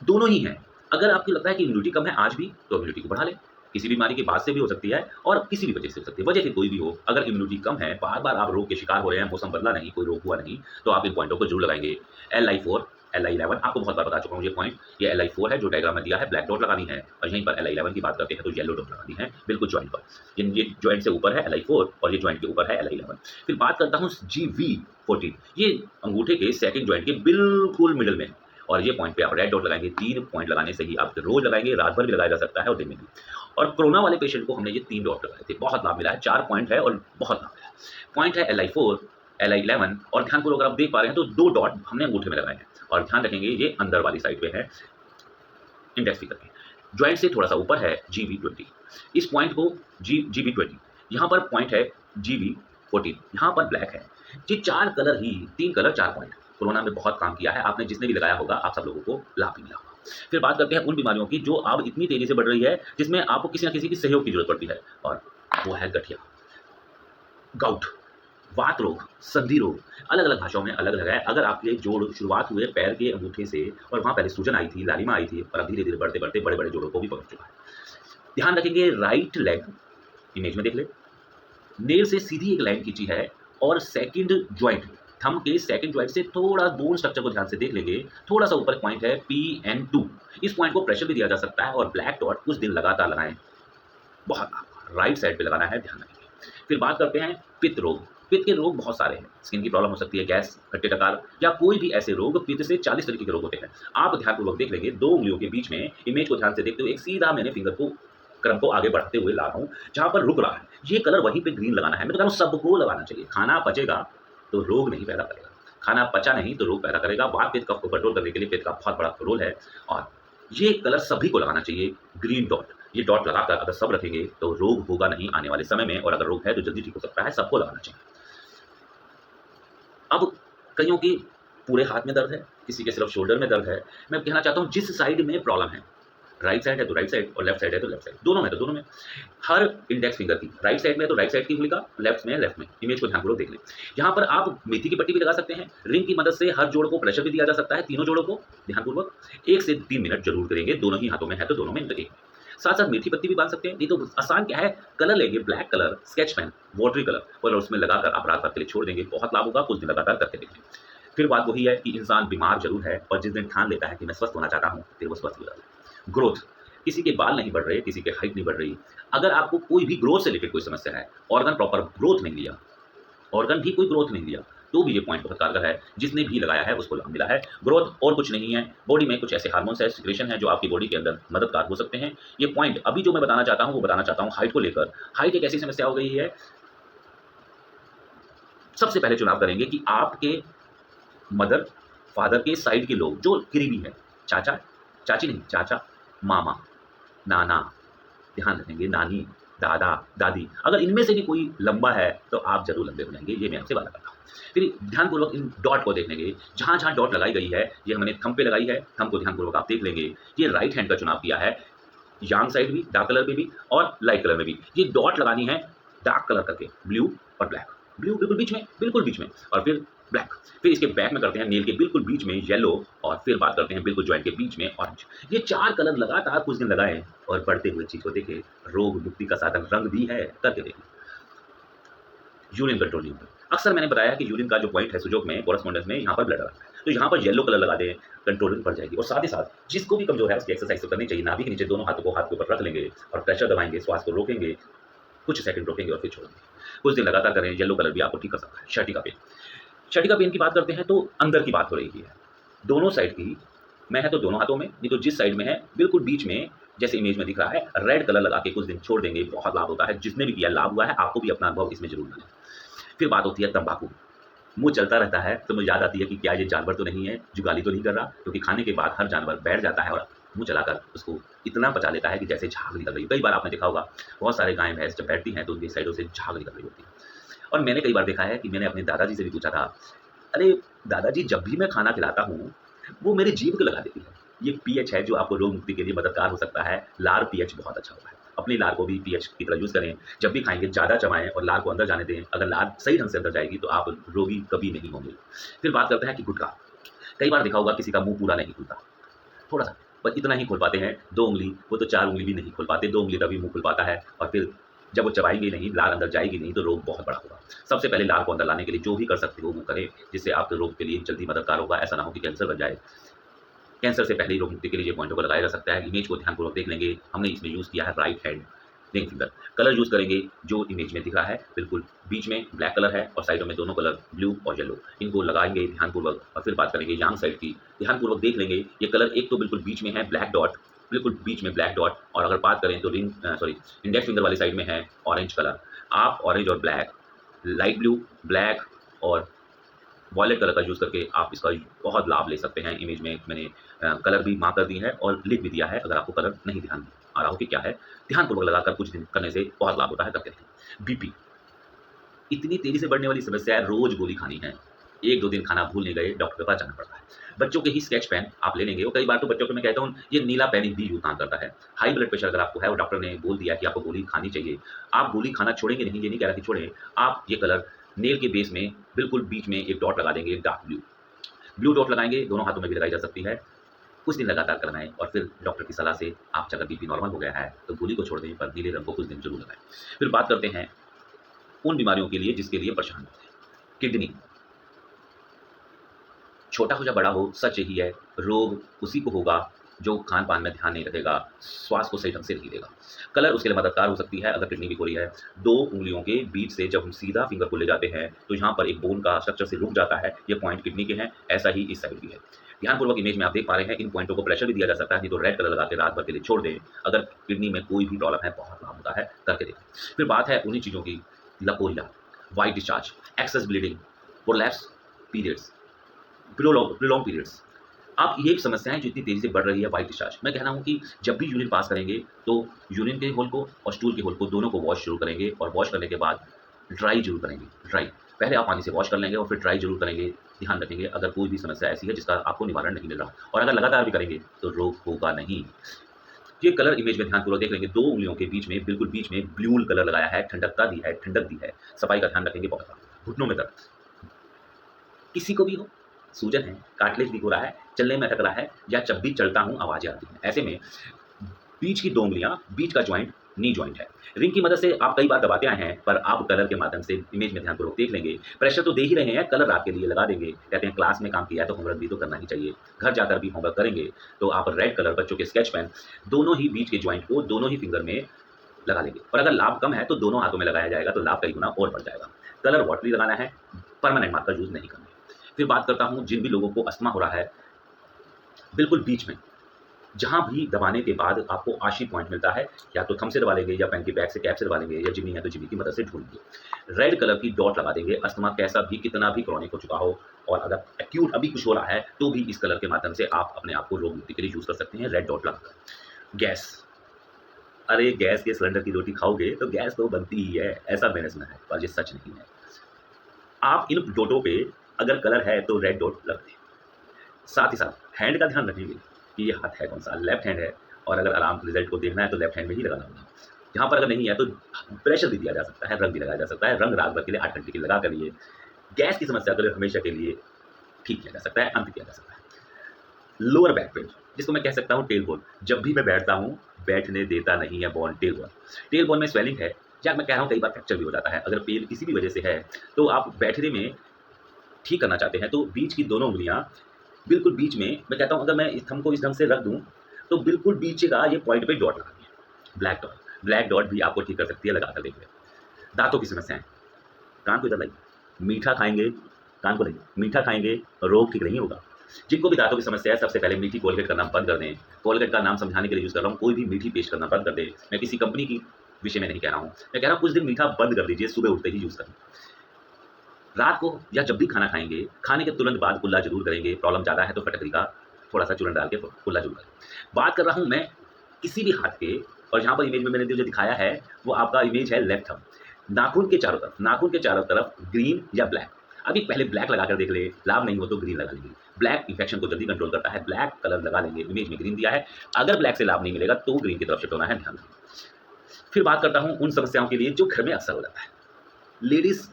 दोनों ही हैं। अगर आपको लगता है कि इम्यूनिटी कम है आज भी, तो इम्यूनिटी को बढ़ा लें। किसी बीमारी के बाद से भी हो सकती है, और किसी भी वजह से हो सकती है। वजह फिर कोई भी हो, अगर इम्यूनिटी कम है, बार-बार आप रोग के शिकार हो रहे हैं, मौसम बदला नहीं, कोई रोग हुआ नहीं, तो आप इन पॉइंटों को जरूर लगाएँगे। LI4, LI11 आपको बहुत बार बता चुका हूँ ये पॉइंट। ये LI4 है जो डायग्राम में दिया है, ब्लैक डॉट लगानी है, और यहीं पर LI11 की बात करते हैं तो येलो डॉट लगानी है, बिल्कुल जॉइंट पर। ये जॉइंट से ऊपर है LI4, और ये जॉइंट के ऊपर है LI11। फिर बात करता हूँ GV14, ये अंगूठे के सेकंड जॉइंट के बिल्कुल मिडल में है, और ये पॉइंट पे आप रेड डॉट लगाएँगे। 3 पॉइंट लगाने से ही आप रोज़ लगाएँगे, रात भर भी लगाया जा सकता है और दिन में भी। और कोरोना वाले पेशेंट को हमने ये 3 डॉट लगाए थे, बहुत लाभ मिला है। 4 पॉइंट है और बहुत लाभ है। पॉइंट है LI4, LI11, और ध्यानपूर्वक अगर आप देख पा रहे हैं तो 2 डॉट हमने अंगूठे में लगाए हैं, और ध्यान रखेंगे ये अंदर वाली साइड पे है, इंडेक्स फिंगर के। जॉइंट से थोड़ा-सा ऊपर है GV20। इस पॉइंट को GV20, यहाँ पर पॉइंट है GV14, यहाँ पर ब्लैक है। ये 4 कलर ही, 3 कलर 4 पॉइंट कोरोना में बहुत काम किया है। आपने जिसने भी लगाया होगा, आप सब लोगों को लाभ भी मिला होगा। फिर बात करते हैं उन बीमारियों की जो अब इतनी तेज़ी से बढ़ रही है, जिसमें आपको किसी न किसी की सहयोग की ज़रूरत पड़ती है, और वो है गठिया, गाउट, वात रोग, संधि रोग। अलग-अलग भाषाओं में अलग-अलग है। अगर आपके जोड़ शुरुआत हुए पैर के अंगूठे से, और वहाँ पहले सूजन आई थी, लालिमा आई थी, और अब धीरे-धीरे बढ़ते-बढ़ते बड़े-बड़े जोड़ों को भी पकड़ चुका है। ध्यान रखेंगे राइट लेग, इमेज में देख लें, नेल से सीधी एक लाइन खींची है, और सेकंड जॉइंट, थंब के सेकंड जॉइंट से थोड़ा बोन स्ट्रक्चर को ध्यान से देख लेंगे, थोड़ा-सा ऊपर पॉइंट है PN2। इस पॉइंट को प्रेशर भी दिया जा सकता है, और ब्लैक डॉट कुछ दिन लगातार लगाएँ, बहुत लाभ। राइट साइड पे लगाना है, ध्यान रखेंगे। फिर बात करते हैं पित्त रोग। पित्त के रोग बहुत सारे हैं। स्किन की प्रॉब्लम हो सकती है, गैस, खट्टे डकार, या कोई भी ऐसे रोग। पित्त से 40 तरीके के रोग होते हैं। आप ध्यानपूर्वक देख लेंगे, 2 उंगलियों के बीच में, इमेज को ध्यान से देखते हुए एक सीधा मैंने फिंगर को, क्रम को आगे बढ़ाते हुए ला रहा हूँ, जहाँ पर रुक रहा है। ये कलर वहीं पे ग्रीन लगाना है। मैं तो कह रहा हूँ सबको लगाना चाहिए। खाना पचेगा तो रोग नहीं पैदा करेगा, खाना पचा नहीं तो रोग पैदा करेगा। वात पित्त कफ को कंट्रोल करने के लिए पित्त का बहुत बड़ा रोल है, और ये कलर सभी को लगाना चाहिए, ग्रीन डॉट। ये डॉट लगाकर अगर सब रखेंगे तो रोग होगा नहीं आने वाले समय में, और अगर रोग है तो जल्दी ठीक हो सकता है। सबको लगाना चाहिए। अब कईयों की पूरे हाथ में दर्द है, किसी के सिर्फ शोल्डर में दर्द है। मैं कहना चाहता हूँ जिस साइड में प्रॉब्लम है, राइट साइड है तो राइट साइड, और लेफ्ट साइड है तो लेफ्ट साइड, दोनों में तो दोनों में। हर इंडेक्स फिंगर की राइट साइड में है तो राइट साइड की उंगली का, लेफ्ट में है लेफ्ट में। इमेज को ध्यानपूर्वक देख लें। यहाँ पर आप मेथी की पट्टी भी लगा सकते हैं। रिंग की मदद से हर जोड़ को प्रेशर भी दिया जा सकता है, तीनों जोड़ों को ध्यानपूर्वक 1 से 3 मिनट जरूर करेंगे। दोनों ही हाथों में है तो दोनों में एक। साथ-साथ मेथी पत्ती भी बाँध सकते हैं। नहीं तो आसान क्या है, कलर लेंगे, black colour, sketch pen, watery colour, और उसमें लगाकर आप रात भर के लिए छोड़ देंगे। बहुत लाभ होगा, कुछ दिन लगातार करके देखें। फिर बात वही है कि इंसान बीमार ज़रूर है, और जिस दिन ठान लेता है कि मैं स्वस्थ होना चाहता हूँ, फिर वो स्वस्थ हो जाता है। ग्रोथ, किसी के बाल नहीं बढ़ रहे, किसी की हाइट नहीं बढ़ रही। अगर आपको कोई भी ग्रोथ से रिलेटेड कोई समस्या है, ऑर्गन प्रॉपर ग्रोथ नहीं लिया, ऑर्गन भी कोई ग्रोथ नहीं दिया, तो भी ये पॉइंट बहुत कारगर है। जिसने भी लगाया है उसको लाभ मिला है। ग्रोथ और कुछ नहीं है, बॉडी में कुछ ऐसे हार्मोन्स है, सिक्रेशन है जो आपकी बॉडी के अंदर मददगार हो सकते हैं। ये पॉइंट अभी जो मैं बताना चाहता हूँ, वो बताना चाहता हूँ हाइट को लेकर। हाइट एक ऐसी समस्या हो गई है, सबसे पहले चुनाव करेंगे कि आपके मदर, फादर के साइड के लोग जो करीबी हैं, चाचा, चाची नहीं, चाचा, मामा, नाना, ध्यान रखेंगे, नानी, दादा, दादी, अगर इनमें से भी कोई लंबा है, तो आप ज़रूर लंबे हो जाएँगे, ये मैं आपसे वादा करता हूँ। फिर ध्यानपूर्वक इन डॉट को देख लेंगे, जहाँ-जहाँ डॉट लगाई गई है, ये मैंने थंब पे लगाई है, थंब को ध्यानपूर्वक आप देख लेंगे। ये राइट हैंड का चुनाव किया है, यांग साइड भी, डार्क कलर में भी और लाइट कलर में भी। ये डॉट लगानी है डार्क कलर करके, ब्लू और ब्लैक। ब्लू बिल्कुल बीच में, और फिर ब्लैक। फिर इसके बैक में करते हैं नेल के बिल्कुल बीच में येलो, और फिर बात करते हैं बिल्कुल जॉइंट के बीच में ऑरेंज। ये 4 कलर लगातार कुछ दिन लगाएँ और बढ़ते हुए चीज़ को देखें, रोग मुक्ति का साधन रंग भी है, करके देखें। यूरिन कंट्रोल नहीं होता। अक्सर मैंने बताया कि यूरिन का जो पॉइंट है सुजोग में, कोरस्पोंडेंस में, यहाँ पर ब्लड आता है। तो यहाँ पर येलो कलर लगा दें, कंट्रोलिंग बढ़ जाएगी। और साथ ही साथ जिसको भी कमज़ोर है उसकी एक्सरसाइज़ तो करनी चाहिए। नाभि के नीचे दोनों हाथों को हाथ के ऊपर रख लेंगे और प्रेशर दबाएँगे, श्वास को रोकेंगे, कुछ सेकंड रोकेंगे और फिर छोड़ देंगे। कुछ दिन लगातार करें, येलो कलर भी आपको ठीक कर सकता है। छठी का पेन। छठी का पेन की बात करते हैं तो अंदर की बात हो रही है। दोनों साइड की, मैं है तो दोनों हाथों में, नहीं तो जिस साइड में है बिल्कुल बीच में, जैसे इमेज में दिख रहा है, रेड कलर लगा के कुछ दिन छोड़ देंगे, बहुत लाभ होता है। जिसने भी किया लाभ हुआ है, आपको भी अपना अनुभव इसमें ज़रूर मिले। फिर बात होती है तंबाकू। मुँह चलता रहता है तो मुझे याद आती है कि क्या ये जानवर तो नहीं है, जुगाली तो नहीं कर रहा? क्योंकि खाने के बाद हर जानवर बैठ जाता है और मुँह चलाकर उसको इतना पचा लेता है कि जैसे झाग निकल रही है। कई बार आपने देखा होगा, बहुत सारे गाय भैंस जब बैठती हैं तो उनकी साइडों से झाग निकल रही होती है। और मैंने कई बार देखा है कि मैंने अपने दादाजी से भी पूछा था, अरे दादाजी, जब भी मैं खाना खिलाता हूँ, वो मेरी जीभ को लगा देती है। ये पीएच है जो आपको रोग मुक्ति के लिए मददगार हो सकता है। लार पीएच बहुत अच्छा होता है। अपनी लार को भी पीएच की तरह यूज़ करें। जब भी खाएँगे ज़्यादा चबाएँ और लार को अंदर जाने दें। अगर लार सही ढंग से अंदर जाएगी तो आप रोगी कभी नहीं होंगे। फिर बात करते हैं कि गुटखा। कई बार देखा होगा किसी का मुँह पूरा नहीं खुलता, थोड़ा-सा, बस इतना ही खोल पाते हैं, 2 उँगली, वो तो 4 उँगली भी नहीं खोल पाते, 2 उँगली तभी मुँह खुल पाता है। और फिर जब वो चबाएँगे नहीं, लार अंदर जाएगी नहीं, तो रोग बहुत बड़ा होगा। सबसे पहले लार को अंदर लाने के लिए जो भी कर सकते हो वो करें, जिससे आपके रोग के लिए जल्दी मददगार होगा। ऐसा ना हो कि कैंसर बन जाए। कैंसर से पहले ही रोग मुक्ति के लिए ये पॉइंटों को लगाया जा सकता है। इमेज को ध्यानपूर्वक देख लेंगे। हमने इसमें यूज़ किया है right hand ring finger. Colour use करेंगे जो इमेज में दिख रहा है, बिल्कुल बीच में ब्लैक कलर है और साइडों में दोनों कलर ब्लू और येलो। इनको लगाएँगे ध्यानपूर्वक और फिर बात करेंगे यांग साइड की। ध्यानपूर्वक देख लेंगे, ये कलर एक तो बिल्कुल बीच में है ब्लैक डॉट, बिल्कुल बीच में ब्लैक डॉट, और अगर बात करें तो इंडेक्स फिंगर वाली साइड में है ऑरेंज कलर। आप ऑरेंज और ब्लैक, लाइट ब्लू, ब्लैक और वॉयलेट कलर का यूज़ करके आप इसका बहुत लाभ ले सकते हैं। इमेज में मैंने कलर भी मार्क कर दी है और लिख भी दिया है, अगर आपको कलर नहीं ध्यान आ रहा हो कि क्या है। ध्यानपूर्वक लगाकर कुछ दिन करने से बहुत लाभ होता है, करके देखें। बीपी, इतनी तेज़ी से बढ़ने वाली समस्या है, रोज़ गोली खानी है। 1-2 दिन खाना भूल नहीं गए, डॉक्टर के पास जाना पड़ता है। बच्चों के ही स्केच पेन आप ले लेंगे, और कई बार तो बच्चों को मैं कहता हूँ, ये नीला पेन भी यूँ काम करता है। हाई ब्लड प्रेशर अगर आपको है और डॉक्टर ने बोल दिया कि आपको गोली खानी चाहिए, आप गोली खाना छोड़ेंगे नहीं, ये नहीं कह रहा कि छोड़ें। आप ये कलर नेल के बेस में बिल्कुल बीच में एक डॉट लगा देंगे, डार्क ब्लू। ब्लू डॉट लगाएँगे, दोनों हाथों में भी लगाई जा सकती है। कुछ दिन लगातार करना है और फिर डॉक्टर की सलाह से आप अगर बीपी नॉर्मल हो गया है, तो गोली को छोड़ दें, पर नीले रंग को कुछ दिन ज़रूर लगाएँ। फिर बात करते हैं उन बीमारियों के लिए जिसके लिए परेशान होते हैं। किडनी, छोटा हो या बड़ा हो, सच यही है, रोग उसी को होगा जो खान-पान में ध्यान नहीं रखेगा, श्वास को सही ढंग से नहीं लेगा। कलर उसके लिए मददगार हो सकती है अगर किडनी वीक हो रही है। 2 उँगलियों के बीच से जब हम सीधा फिंगर को ले जाते हैं, तो यहाँ पर एक बोन का स्ट्रक्चर से रुक जाता है, ये पॉइंट किडनी के हैं, ऐसा ही इस साइड भी है। ध्यानपूर्वक इमेज में आप देख पा रहे हैं, इन पॉइंटों को प्रेशर भी दिया जा सकता है, नहीं तो रेड कलर लगा के रात भर के लिए छोड़ दें। अगर किडनी में कोई भी प्रॉब्लम है, बहुत लाभ होता है, करके देखें। फिर बात है उन्हीं चीज़ों की, leucorrhoea, white discharge, excess bleeding, prolapse, periods, prolong periods. अब ये एक समस्या है जो इतनी तेज़ी से बढ़ रही है, व्हाइट डिस्चार्ज। मैं कह रहा हूँ कि जब भी यूरिन पास करेंगे, तो यूरिन के होल को और स्टूल के होल को दोनों को वॉश ज़रूर करेंगे, और वॉश करने के बाद ड्राई ज़रूर करेंगे। ड्राई, पहले आप पानी से वॉश कर लेंगे और फिर ड्राई ज़रूर करेंगे। ध्यान रखेंगे अगर कोई भी समस्या ऐसी है जिसका आपको निवारण नहीं मिल रहा, और अगर लगातार भी करेंगे तो रोग होगा नहीं। ये कलर इमेज में ध्यानपूर्वक देख लेंगे, 2 उँगलियों के बीच में, बिल्कुल बीच में ब्लू कलर लगाया है, ठंडकता दी है, ठंडक दी है। सफाई का ध्यान रखेंगे बहुत। घुटनों में दर्द, किसी को भी हो, सूजन है, कार्टिलेज वीक हो रहा है, चलने में अटक रहा है, या जब भी चलता हूँ आवाज़ें आती हैं। ऐसे में बीच की 2 उँगलियाँ, बीच का जॉइंट नी जॉइंट है। रिंग की मदद से आप कई बार दबाते आए हैं, पर आप कलर के माध्यम से इमेज में ध्यानपूर्वक देख लेंगे। प्रेशर तो दे ही रहे हैं, कलर आपके लिए लगा देंगे। कहते हैं क्लास में काम किया है तो होमवर्क भी तो करना ही चाहिए। घर जाकर भी होमवर्क करेंगे, तो आप रेड कलर, बच्चों के स्केच पेन, दोनों ही बीच के जॉइंट को दोनों ही फिंगर में लगा लेंगे। और अगर लाभ कम है तो दोनों हाथों में लगाया जाएगा, तो लाभ कई गुना और बढ़ जाएगा। कलर वाटरली लगाना है, परमानेंट मार्कर यूज़ नहीं करना है। फिर बात करता हूँ जिन भी लोगों को अस्थमा हो रहा है, बिल्कुल बीच में, जहाँ भी दबाने के बाद आपको आशी पॉइंट मिलता है, या तो थंब से दबा लेंगे, या पेन के बैक से कैप से दबा लेंगे, या जिमी है तो जिमी की मदद से ढूँढेंगे। रेड कलर की डॉट लगा देंगे। अस्थमा कैसा भी, कितना भी क्रॉनिक हो चुका हो, और अगर एक्यूट अभी कुछ हो रहा है, तो भी इस कलर के माध्यम से आप अपने आप को रोग मुक्ति के लिए यूज़ कर सकते हैं, रेड डॉट लगाकर। गैस, अरे गैस के सिलेंडर की रोटी खाओगे तो गैस तो बनती ही है, ऐसा मैंने सुना है, पर ये सच नहीं है। आप इन डॉटों पे अगर कलर है तो रेड डॉट लगा दें। साथ ही साथ हैंड का ध्यान रखेंगे कि ये हाथ है कौन-सा, लेफ्ट हैंड है, और अगर आराम रिज़ल्ट को देखना है तो लेफ्ट हैंड में ही लगाना होगा। यहाँ पर अगर नहीं है तो प्रेशर भी दिया जा सकता है, रंग भी लगाया जा सकता है। रंग रात भर के लिए 8 घंटे के लिए लगा कर लिए, गैस की समस्या को हमेशा के लिए ठीक किया जा सकता है, अंत किया जा सकता है। लोअर बैक पेन, जिसको मैं कह सकता हूँ टेल बोन, जब भी मैं बैठता हूँ, बैठने देता नहीं है bone, tail bone. Tail bone में स्वेलिंग है, या मैं कह रहा हूँ कई बार फ्रैक्चर भी हो जाता है। अगर पेन किसी भी वजह से है, तो आप बैठने में ठीक करना चाहते हैं, तो बीच की दोनों उँगलियाँ बिल्कुल बीच में, मैं कहता हूँ अगर मैं इस थंब को इस ढंग से रख दूँ, तो बिल्कुल बीच का ये पॉइंट पे डॉट लगानी है, ब्लैक डॉट। ब्लैक डॉट भी आपको ठीक कर सकती है, लगाकर देखिए। दाँतों की समस्याएँ, कान को इधर लाइए, मीठा खाएँगे, कान को लाइए, मीठा खाएँगे, रोग ठीक नहीं होगा। जिनको भी दाँतों की समस्या है, सबसे पहले मीठी कोलगेट करना बंद कर दें। कोलगेट का नाम समझाने के लिए यूज़ कर रहा हूँ, कोई भी मीठी पेस्ट करना बंद कर दें। मैं किसी कंपनी की विषय में नहीं कह रहा हूँ, मैं कह रहा हूँ कुछ दिन मीठा बंद कर दीजिए, सुबह उठते ही यूज़ करें। रात को या जब भी खाना खाएँगे, खाने के तुरंत बाद कुल्ला ज़रूर करेंगे, प्रॉब्लम ज़्यादा है तो फटकरी का थोड़ा-सा चूर्ण डाल के कुल्ला ज़रूर करें। बात कर रहा हूँ मैं किसी भी हाथ के, और यहाँ पर इमेज में मैंने जो दिखाया है, वो आपका इमेज है लेफ्ट थंब। नाखून के चारों तरफ ग्रीन या ब्लैक। अभी पहले ब्लैक लगाकर देख ले, लाभ नहीं हो तो ग्रीन लगा लेंगे। ब्लैक इन्फेक्शन को जल्दी कंट्रोल करता है, ब्लैक कलर लगा लेंगे, इमेज में ग्रीन दिया है। अगर ब्लैक से लाभ नहीं मिलेगा तो ग्रीन की तरफ शिफ्ट होना है, ध्यान रखें। फिर बात करता हूँ उन समस्याओं के लिए जो घर में अक्सर हो जाता है। लेडीज़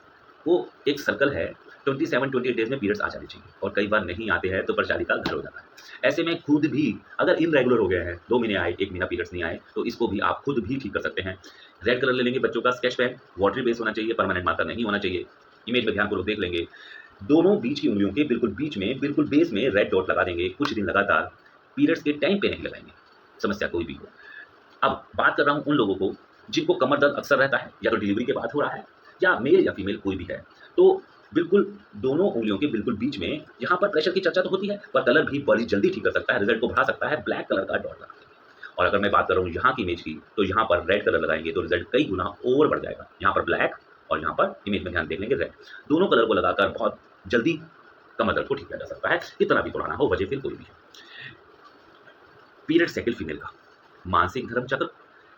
को एक सर्कल है, 27-28 डेज़ में पीरियड्स आ जाने चाहिए, और कई बार नहीं आते हैं तो परेशानी का घर हो जाता है। ऐसे में खुद भी अगर इर्रेगुलर हो गए हैं, 2 महीने आए, 1 महीना पीरियड्स नहीं आए, तो इसको भी आप खुद भी ठीक कर सकते हैं। रेड कलर ले लेंगे बच्चों का स्केच पेन, वाटरी बेस होना चाहिए, परमानेंट मार्कर नहीं होना चाहिए। इमेज में ध्यानपूर्वक देख लेंगे। दोनों बीच की उँगलियों के बिल्कुल बीच में, बिल्कुल बेस में रेड डॉट लगा देंगे कुछ दिन लगातार। पीरियड्स के टाइम पे नहीं लगाएँगे, समस्या कोई भी हो। अब बात कर रहा हूँ उन लोगों को जिनको कमर दर्द अक्सर रहता है, या तो डिलीवरी के बाद हो रहा है, या मेल या फीमेल कोई भी है, तो बिल्कुल दोनों उँगलियों के बिल्कुल बीच में, यहाँ पर प्रेशर की चर्चा तो होती है, पर कलर भी बड़ी जल्दी ठीक कर सकता है, रिजल्ट को बढ़ा सकता है, ब्लैक कलर का डॉट लगा देंगे। और अगर मैं बात कर रहा हूँ यहाँ की इमेज की, तो यहाँ पर रेड कलर लगाएंगे तो रिजल्ट कई गुना और बढ़ जाएगा। यहाँ पर ब्लैक, और यहाँ पर इमेज में ध्यान देख लेंगे रेड, दोनों कलर को लगाकर बहुत जल्दी कमर दर्द को ठीक किया जा सकता है, कितना भी पुराना हो, वजह फिर कोई भी है। पीरियड साइकिल फीमेल का, मानसिक धर्म चक्र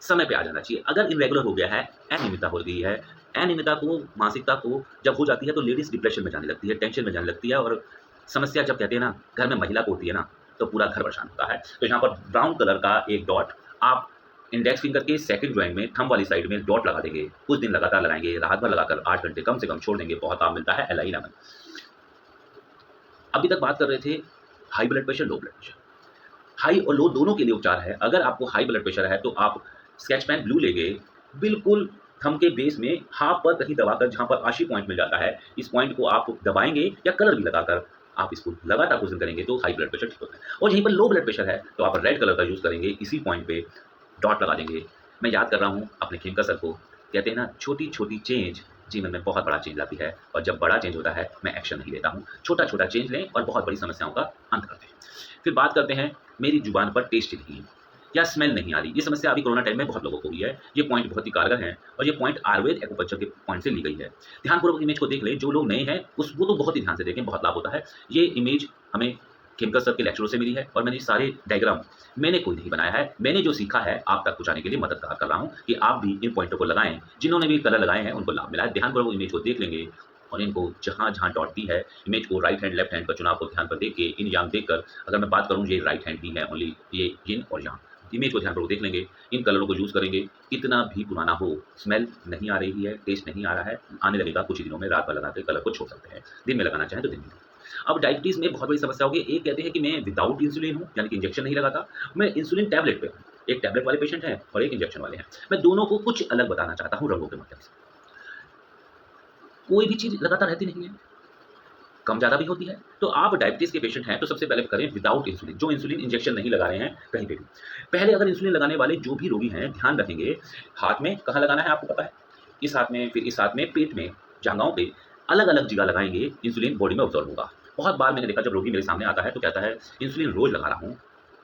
समय पे आ जाना चाहिए। अगर इर्रेगुलर हो गया है, अनियमितता हो गई है, अनियमितता को, मानसिकता को जब हो जाती है तो लेडीज़ डिप्रेशन में जाने लगती है, टेंशन में जाने लगती है, और समस्या जब कहते हैं ना, घर में महिला को होती है ना, तो पूरा घर परेशान होता है। तो यहाँ पर ब्राउन कलर का एक डॉट आप इंडेक्स फिंगर के सेकंड जॉइंट में, थंब वाली साइड में डॉट लगा देंगे। कुछ दिन लगातार लगाएँगे, रात भर लगाकर 8 घंटे कम से कम छोड़ देंगे, बहुत लाभ मिलता है। एल.आई. नमन। अभी तक बात कर रहे थे high blood pressure, low blood pressure. High और लो दोनों के लिए उपचार है। अगर आपको हाई ब्लड प्रेशर है तो आप स्केच पेन ब्लू लेंगे, बिल्कुल थंब के बेस में हाथ पर कहीं दबाकर, जहाँ पर आशी पॉइंट मिल जाता है, इस पॉइंट को आप दबाएँगे या कलर भी लगाकर आप इसको लगातार कुछ दिन करेंगे तो हाई ब्लड प्रेशर ठीक होता है। और यहीं पर लो ब्लड प्रेशर है तो आप रेड कलर का यूज़ करेंगे, इसी पॉइंट पे डॉट लगा देंगे। मैं याद कर रहा हूँ अपने खेमका सर को, कहते हैं ना छोटी-छोटी चेंज जीवन में बहुत बड़ा चेंज लाती है, और जब बड़ा चेंज होता है मैं एक्शन नहीं लेता हूँ। छोटा-छोटा चेंज लें और बहुत बड़ी समस्याओं का अंत करते हैं। फिर बात करते हैं मेरी ज़ुबान पर टेस्ट नहीं है या स्मेल नहीं आ रही। ये समस्या अभी कोरोना टाइम में बहुत लोगों को हुई है। ये पॉइंट बहुत ही कारगर है, और ये पॉइंट आयुर्वेद एक्यूपंक्चर के पॉइंट से ली गई है। ध्यानपूर्वक इमेज को देख लें, जो लोग नए हैं वो तो बहुत ही ध्यान से देखें, बहुत लाभ होता है। ये इमेज हमें खेमकर सर के लेक्चरों से मिली है, और मैंने सारे डायग्राम मैंने खुद नहीं बनाया है। मैंने जो सीखा है आप तक पहुँचाने के लिए मददगार कर रहा हूँ कि आप भी इन पॉइंटों को लगाएँ। जिन्होंने भी कलर लगाए हैं उनको लाभ मिला है। ध्यानपूर्वक इमेज को देख लेंगे, और इनको जहाँ-जहाँ डॉट दी है, इमेज को राइट हैंड, लेफ्ट हैंड का चुनाव को ध्यान पर देख के, इन यांग देखकर, अगर मैं बात करूँ ये राइट हैंड दी है ओनली, ये यिन और यांग। इमेज को ध्यानपूर्वक देख लेंगे, इन कलरों को यूज़ करेंगे, कितना भी पुराना हो, स्मेल नहीं आ रही है, टेस्ट नहीं आ रहा है, आने लगेगा कुछ ही दिनों में, रात भर लगा के कलर को छोड़ सकते हैं। दिन में लगाना चाहें तो दिन में। अब डायबिटीज़ में बहुत बड़ी समस्या होगी। एक कहते हैं कि मैं विदाउट इंसुलिन हूँ, यानी कि इंजेक्शन नहीं लगाता, मैं इंसुलिन टैबलेट पे हूँ। एक टैबलेट वाले पेशेंट हैं और एक इंजेक्शन वाले हैं। मैं दोनों को कुछ अलग बताना चाहता हूँ रंगों के माध्यम से। कोई भी चीज़ लगातार रहती नहीं है, कम ज़्यादा भी होती है। तो आप डायबिटीज़ के पेशेंट हैं तो सबसे पहले करें विदाउट इंसुलिन, जो इंसुलिन इंजेक्शन नहीं लगा रहे हैं कहीं पे भी। पहले अगर इंसुलिन लगाने वाले जो भी रोगी हैं, ध्यान रखेंगे हाथ में कहाँ लगाना है आपको पता है? इस हाथ में, फिर इस हाथ में, पेट में, जाँघों पे, अलग-अलग जगह लगाएँगे, इंसुलिन बॉडी में अब्ज़ॉर्ब होगा। बहुत बार मैंने देखा जब रोगी मेरे सामने आता है तो कहता है इंसुलिन रोज़ लगा रहा हूँ,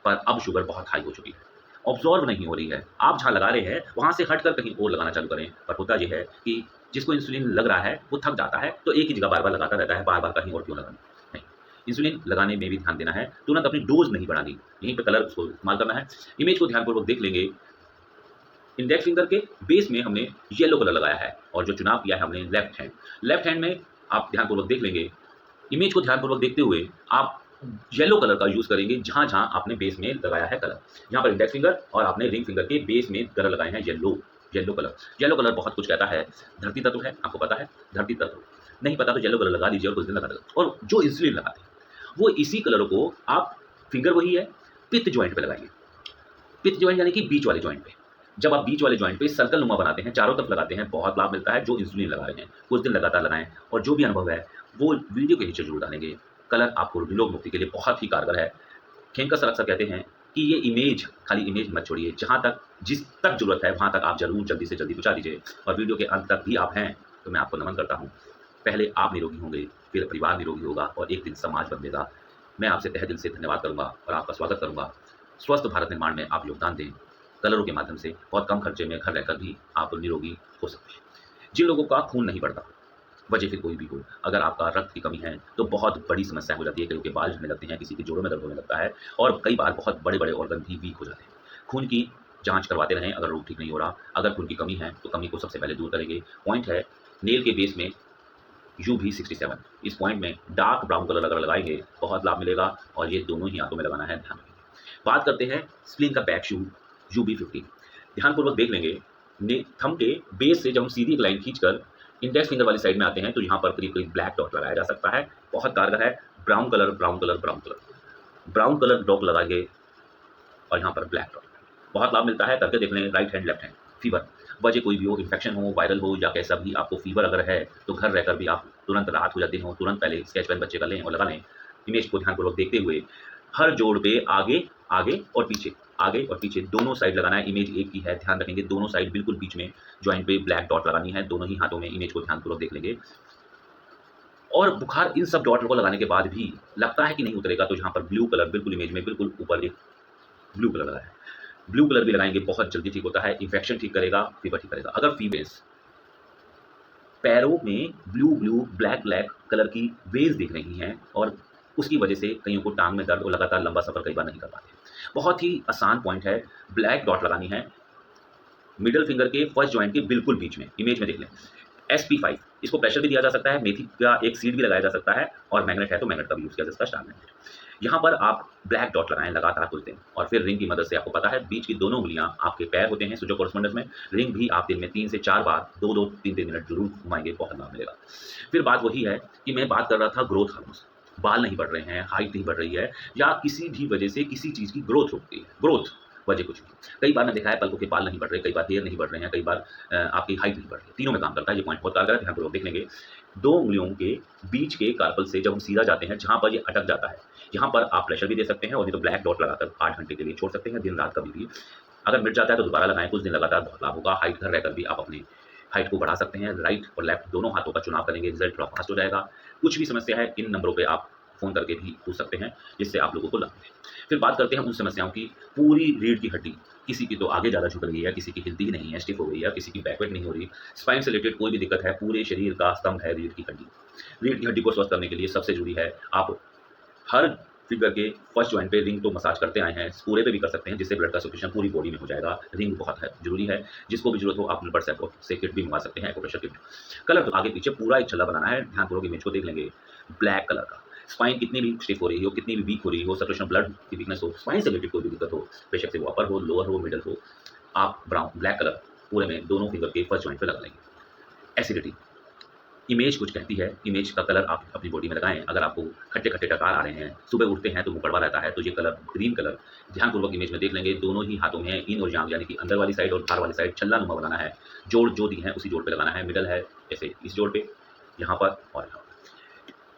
पर अब शुगर बहुत हाई हो चुकी है, अब्ज़ॉर्ब नहीं हो रही है। आप जहाँ लगा रहे हैं वहाँ से हटकर कहीं और लगाना चालू करें। पर होता ये है कि जिसको इंसुलिन लग रहा है वो थक जाता है, तो एक ही जगह बार-बार लगाता रहता है, बार-बार कहीं और क्यों लगाना? नहीं, इंसुलिन लगाने में भी ध्यान देना है, तुरंत अपनी डोज़ नहीं बढ़ानी, यहीं पे कलर उसको इस्तेमाल करना है। इमेज को ध्यानपूर्वक देख लेंगे, इंडेक्स फिंगर के बेस में हमने येलो कलर लगाया है, और जो चुनाव किया है हमने लेफ्ट हैंड। लेफ्ट हैंड में आप ध्यानपूर्वक देख लेंगे, इमेज को ध्यानपूर्वक देखते हुए आप येलो कलर का यूज़ करेंगे जहाँ-जहाँ आपने बेस में लगाया है कलर। यहाँ पर इंडेक्स फिंगर और आपने रिंग फिंगर के बेस में कलर लगाए हैं yellow, yellow colour. Yellow colour बहुत कुछ कहता है, धरती तत्व है, आपको पता है, धरती तत्व। नहीं पता तो येलो कलर लगा दीजिए और कुछ दिन लगा देगा। और जो इंसुलिन लगाते हैं, वो इसी कलर को आप फिंगर वही है, पित्त जॉइंट पे लगाएँगे। पित्त जॉइंट यानी कि बीच वाले जॉइंट पे। जब आप बीच वाले जॉइंट पे सर्कल नुमा बनाते हैं, चारों तरफ लगाते हैं, बहुत लाभ मिलता है। जो इंसुलिन लगा रहे हैं, कुछ दिन लगातार लगाएँ और जो भी अनुभव है, वो वीडियो के नीचे ज़रूर डालेंगे। कलर आपको रोग मुक्ति के लिए बहुत ही कारगर है। खेमका सर अक्सर कहते हैं कि ये इमेज, खाली इमेज मत छोड़िए, जहाँ तक जिस तक ज़रूरत है, वहाँ तक आप ज़रूर जल्दी से जल्दी पहुँचा दीजिए और वीडियो के अंत तक भी आप हैं, तो मैं आपको नमन करता हूँ। पहले आप निरोगी होंगे, फिर परिवार निरोगी होगा और एक दिन समाज बदलेगा। मैं आपसे तहे दिल से धन्यवाद करूँगा और आपका स्वागत करूँगा। स्वस्थ भारत निर्माण में आप योगदान दें। कलरों के माध्यम से बहुत कम खर्चे में घर रहकर भी आप निरोगी हो सकते हैं। जिन लोगों का खून नहीं बढ़ता, वजह फिर कोई भी हो, अगर आपका रक्त की कमी है, तो बहुत बड़ी समस्या हो जाती है। कईयों के बाल झड़ने लगते हैं, किसी के जोड़ों में दर्द होने लगता है और कई बार बहुत बड़े-बड़े ऑर्गन भी वीक हो जाते हैं। खून की जाँच करवाते रहें अगर रोग ठीक नहीं हो रहा। अगर खून की कमी है, तो कमी को सबसे पहले दूर करेंगे। पॉइंट है, नेल के बेस में UV67, इस पॉइंट में डार्क ब्राउन कलर अगर लगाएँगे, बहुत लाभ मिलेगा और ये दोनों ही हाथों में लगाना है, ध्यान रखें। बात करते हैं स्प्लिन का बैक शू UB50। ध्यानपूर्वक देख लेंगे, थंब के बेस से जब हम सीधी एक लाइन खींचकर इंडेक्स फिंगर वाली साइड में आते हैं, तो यहाँ पर करीब-करीब ब्लैक डॉट लगाया जा सकता है। बहुत कारगर है। Brown colour, brown colour, brown colour. Brown colour dot लगाएँगे और यहाँ पर ब्लैक डॉट। बहुत लाभ मिलता है, करके देख लें, right hand, left hand. Fever, वजह कोई भी हो, इन्फेक्शन हो, वायरल हो या कैसा भी, आपको फीवर अगर है, तो घर रहकर भी आप तुरंत राहत हो जाती हो, तुरंत पहले स्केच पेन बच्चे का लें और लगा लें। इमेज को ध्यानपूर्वक देखते हुए हर जोड़ पे आगे, आगे और पीछे, आगे और पीछे दोनों साइड लगाना है। इमेज एक ही है, ध्यान रखेंगे, दोनों साइड बिल्कुल बीच में जॉइंट पे ब्लैक डॉट लगानी है, दोनों ही हाथों में। इमेज को ध्यानपूर्वक देख लेंगे। और बुखार इन सब डॉट को लगाने के बाद भी लगता है कि नहीं उतरेगा, तो यहाँ पर ब्लू कलर बिल्कुल इमेज में बिल्कुल ऊपर एक ब्लू कलर लगाया है। ब्लू कलर भी लगाएँगे, बहुत जल्दी ठीक होता है, इन्फेक्शन ठीक करेगा, फीवर ठीक करेगा। अगर फीमेल्स पैरों में ब्लू-ब्लू, ब्लैक-ब्लैक कलर की वेज़ दिख रही हैं और उसकी वजह से कइयों को टाँग में दर्द और लगातार लंबा सफ़र कई बार नहीं कर पाते। बहुत ही आसान पॉइंट है, ब्लैक डॉट लगानी है मिडल फिंगर के फर्स्ट जॉइंट के बिल्कुल बीच में, इमेज में देख लें। SP5, इसको प्रेशर भी दिया जा सकता है, मेथी का एक सीड भी लगाया जा सकता है और मैग्नेट है तो मैग्नेट का भी यूज़ किया जा सकता है, स्टार मैग्नेट। यहाँ पर आप ब्लैक डॉट लगाएँ लगातार कुछ दिन और फिर रिंग की मदद से, आपको पता है बीच की दोनों उँगलियाँ आपके पैर होते हैं सुडो कोरस्पोंडेंस में, रिंग भी आप दिन में 3 से 4 बार 2-2, 3-3 मिनट ज़रूर घुमाएँगे, बहुत लाभ मिलेगा। फिर बात वही है कि मैं बात कर रहा था ग्रोथ हार्मोन्स, बाल नहीं बढ़ रहे हैं, हाइट नहीं बढ़ रही है या किसी भी वजह से किसी चीज़ की ग्रोथ रुकती है, ग्रोथ वजह कुछ भी। कई बार मैंने देखा है पलकों के बाल नहीं बढ़ रहे, कई बार हेयर नहीं बढ़ रहे हैं, कई बार आपकी हाइट नहीं बढ़ रही है, तीनों में काम करता है ये पॉइंट, बहुत कारगर है, ध्यानपूर्वक देख लेंगे। 2 उँगलियों के बीच के कार्पल से जब हम सीधा जाते हैं, जहाँ पर ये अटक जाता है, यहाँ पर आप प्रेशर भी दे सकते हैं और नहीं तो ब्लैक डॉट लगाकर 8 घंटे के लिए छोड़ सकते हैं, दिन-रात कभी भी। अगर मिट जाता है तो दोबारा लगाएँ, कुछ दिन लगातार बहुत लाभ होगा। हाइट घर रहकर भी आप अपनी हाइट को बढ़ा सकते हैं, राइट और लेफ्ट दोनों हाथों का चुनाव करेंगे, रिज़ल्ट थोड़ा फास्ट हो जाएगा। कुछ भी समस्या है, इन नंबरों पे आप फ़ोन करके भी पूछ सकते हैं, जिससे आप लोगों को लाभ मिले। फिर बात करते हैं उन समस्याओं की, पूरी रीढ़ की हड्डी, किसी की तो आगे ज़्यादा झुक रही है, किसी की हिलती ही नहीं है, स्टिफ़ हो गई है, किसी की बैकवेट नहीं हो रही, स्पाइन से रिलेटेड कोई भी दिक्कत है, पूरे शरीर का स्तंभ है रीढ़ की हड्डी। रीढ़ की हड्डी को स्वस्थ करने के लिए सबसे ज़रूरी है, आप हर फिंगर के फर्स्ट जॉइंट पे रिंग तो मसाज करते आए हैं, पूरे पे भी कर सकते हैं, जिससे ब्लड का सर्कुलेशन पूरी बॉडी में हो जाएगा। रिंग बहुत है ज़रूरी है, जिसको भी ज़रूरत हो आप ब्लड से किट भी मंगा सकते हैं, एक्यूप्रेशर किट। कलर तो आगे पीछे पूरा एक छल्ला बनाना है, ध्यानपूर्वक इमेज को देख लेंगे, ब्लैक कलर का। स्पाइन कितनी भी स्टिफ हो रही हो, कितनी भी वीक हो रही हो, सर्कुलेशन ब्लड की वीकनेस हो, स्पाइन से रिलेटेड कोई भी दिक्कत हो, बेशक से वो अपर हो, लोअर हो, मिडल हो, आप ब्लैक कलर पूरे में दोनों फिंगर के फर्स्ट जॉइंट पे लगा लेंगे। एसिडिटी, इमेज कुछ कहती है, इमेज का कलर आप अपनी बॉडी में लगाएँ। अगर आपको खट्टे-खट्टे डकार आ रहे हैं, सुबह उठते हैं तो मुँह कड़वा रहता है, तो ये कलर ग्रीन कलर ध्यानपूर्वक इमेज में देख लेंगे। दोनों ही हाथों में इन और यांग यानी कि अंदर वाली साइड और बाहर वाली साइड छल्ला नुमा बनाना है। जोड़ जो दी हैं उसी जोड़ पे लगाना है, मिडल है जैसे इस जोड़ पे, यहाँ पर और यहाँ पर।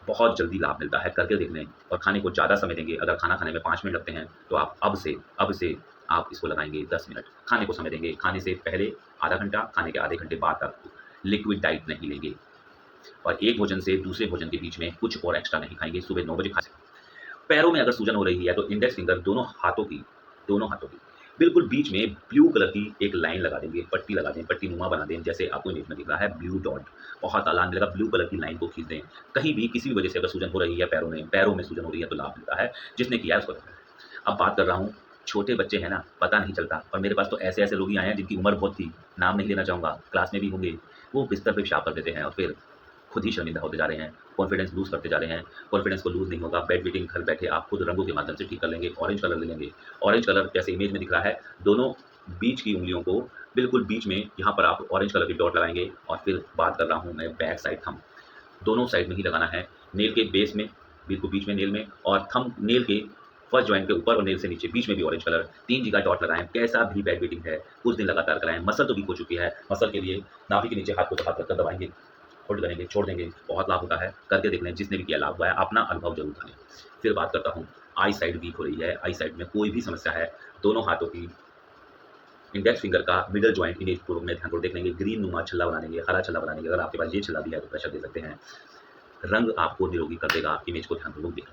बहुत जल्दी लाभ मिलता है, करके देख लें और खाने को ज़्यादा समय देंगे। अगर खाना खाने में 5 मिनट लगते हैं, तो आप अब से आप इसको लगाएँगे 10 मिनट। खाने को समय देंगे, खाने से पहले आधा घंटा, खाने के आधे घंटे बाद तक लिक्विड डाइट नहीं लेंगे और एक भोजन से दूसरे भोजन के बीच में कुछ और एक्स्ट्रा नहीं खाएँगे, सुबह 9 बजे खा सकते हैं। पैरों में अगर सूजन हो रही है, तो इंडेक्स फिंगर दोनों हाथों की बिल्कुल बीच में ब्लू कलर की एक लाइन लगा देंगे, पट्टी लगा दें, पट्टी-नुमा बना दें, जैसे आपको इमेज में दिख रहा है ब्लू डॉट, बहुत आराम मिलेगा। ब्लू कलर की लाइन को खींच दें। कहीं भी किसी भी वजह से अगर सूजन हो रही है पैरों में सूजन हो रही है, तो लाभ मिलता है, जिसने किया है उसको लगता है। अब बात कर रहा हूँ, छोटे बच्चे हैं ना, पता नहीं चलता और मेरे पास तो ऐसे-ऐसे रोगी आए हैं जिनकी उम्र बहुत थी, नाम नहीं लेना चाहूँगा, क्लास में भी होंगे, वो बिस्तर पे पेशाब कर देते हैं और फिर खुद ही शर्मिंदा होते जा रहे हैं, कॉन्फिडेंस लूज़ करते जा रहे हैं। कॉन्फिडेंस को लूज़ नहीं होगा, बेड वेटिंग घर बैठे आप खुद रंगों के माध्यम से ठीक कर लेंगे। ऑरेंज कलर ले लेंगे, ऑरेंज कलर जैसे इमेज में दिख रहा है, दोनों बीच की उँगलियों को बिल्कुल बीच में यहाँ पर आप ऑरेंज कलर की डॉट लगाएँगे और फिर बात कर रहा हूँ मैं बैक साइड थंब। दोनों साइड में ही लगाना है, नेल के बेस में, बिल्कुल बीच में नेल में, और थंब नेल के फर्स्ट जॉइंट के ऊपर और नेल से नीचे, बीच में भी ऑरेंज कलर, 3 जगह डॉट लगाएँ। कैसा भी बैक बीटिंग है, कुछ दिन लगातार कराएँ। मसल तो वीक हो चुकी है, मसल के लिए नाभि के नीचे हाथ को हाथ रखकर दबाएँगे, होल्ड करेंगे, छोड़ देंगे, बहुत लाभ होता है। करके देख लें, जिसने भी किया लाभ हुआ है, अपना अनुभव ज़रूर बताएँ। फिर बात करता हूँ, आई साइड वीक हो रही है, आई साइड में कोई भी समस्या है, दोनों हाथों की इंडेक्स फिंगर का मिडल जॉइंट इमेज पूर्वक में ध्यानपूर्वक देख लेंगे, ग्रीन नुमा छल्ला बना लेंगे, हरा छल्ला बना लेंगे। अगर आपके पास ये छल्ला भी है तो प्रेशर दे सकते हैं। रंग आपको निरोगी कर देगा, इमेज को ध्यानपूर्वक देखें।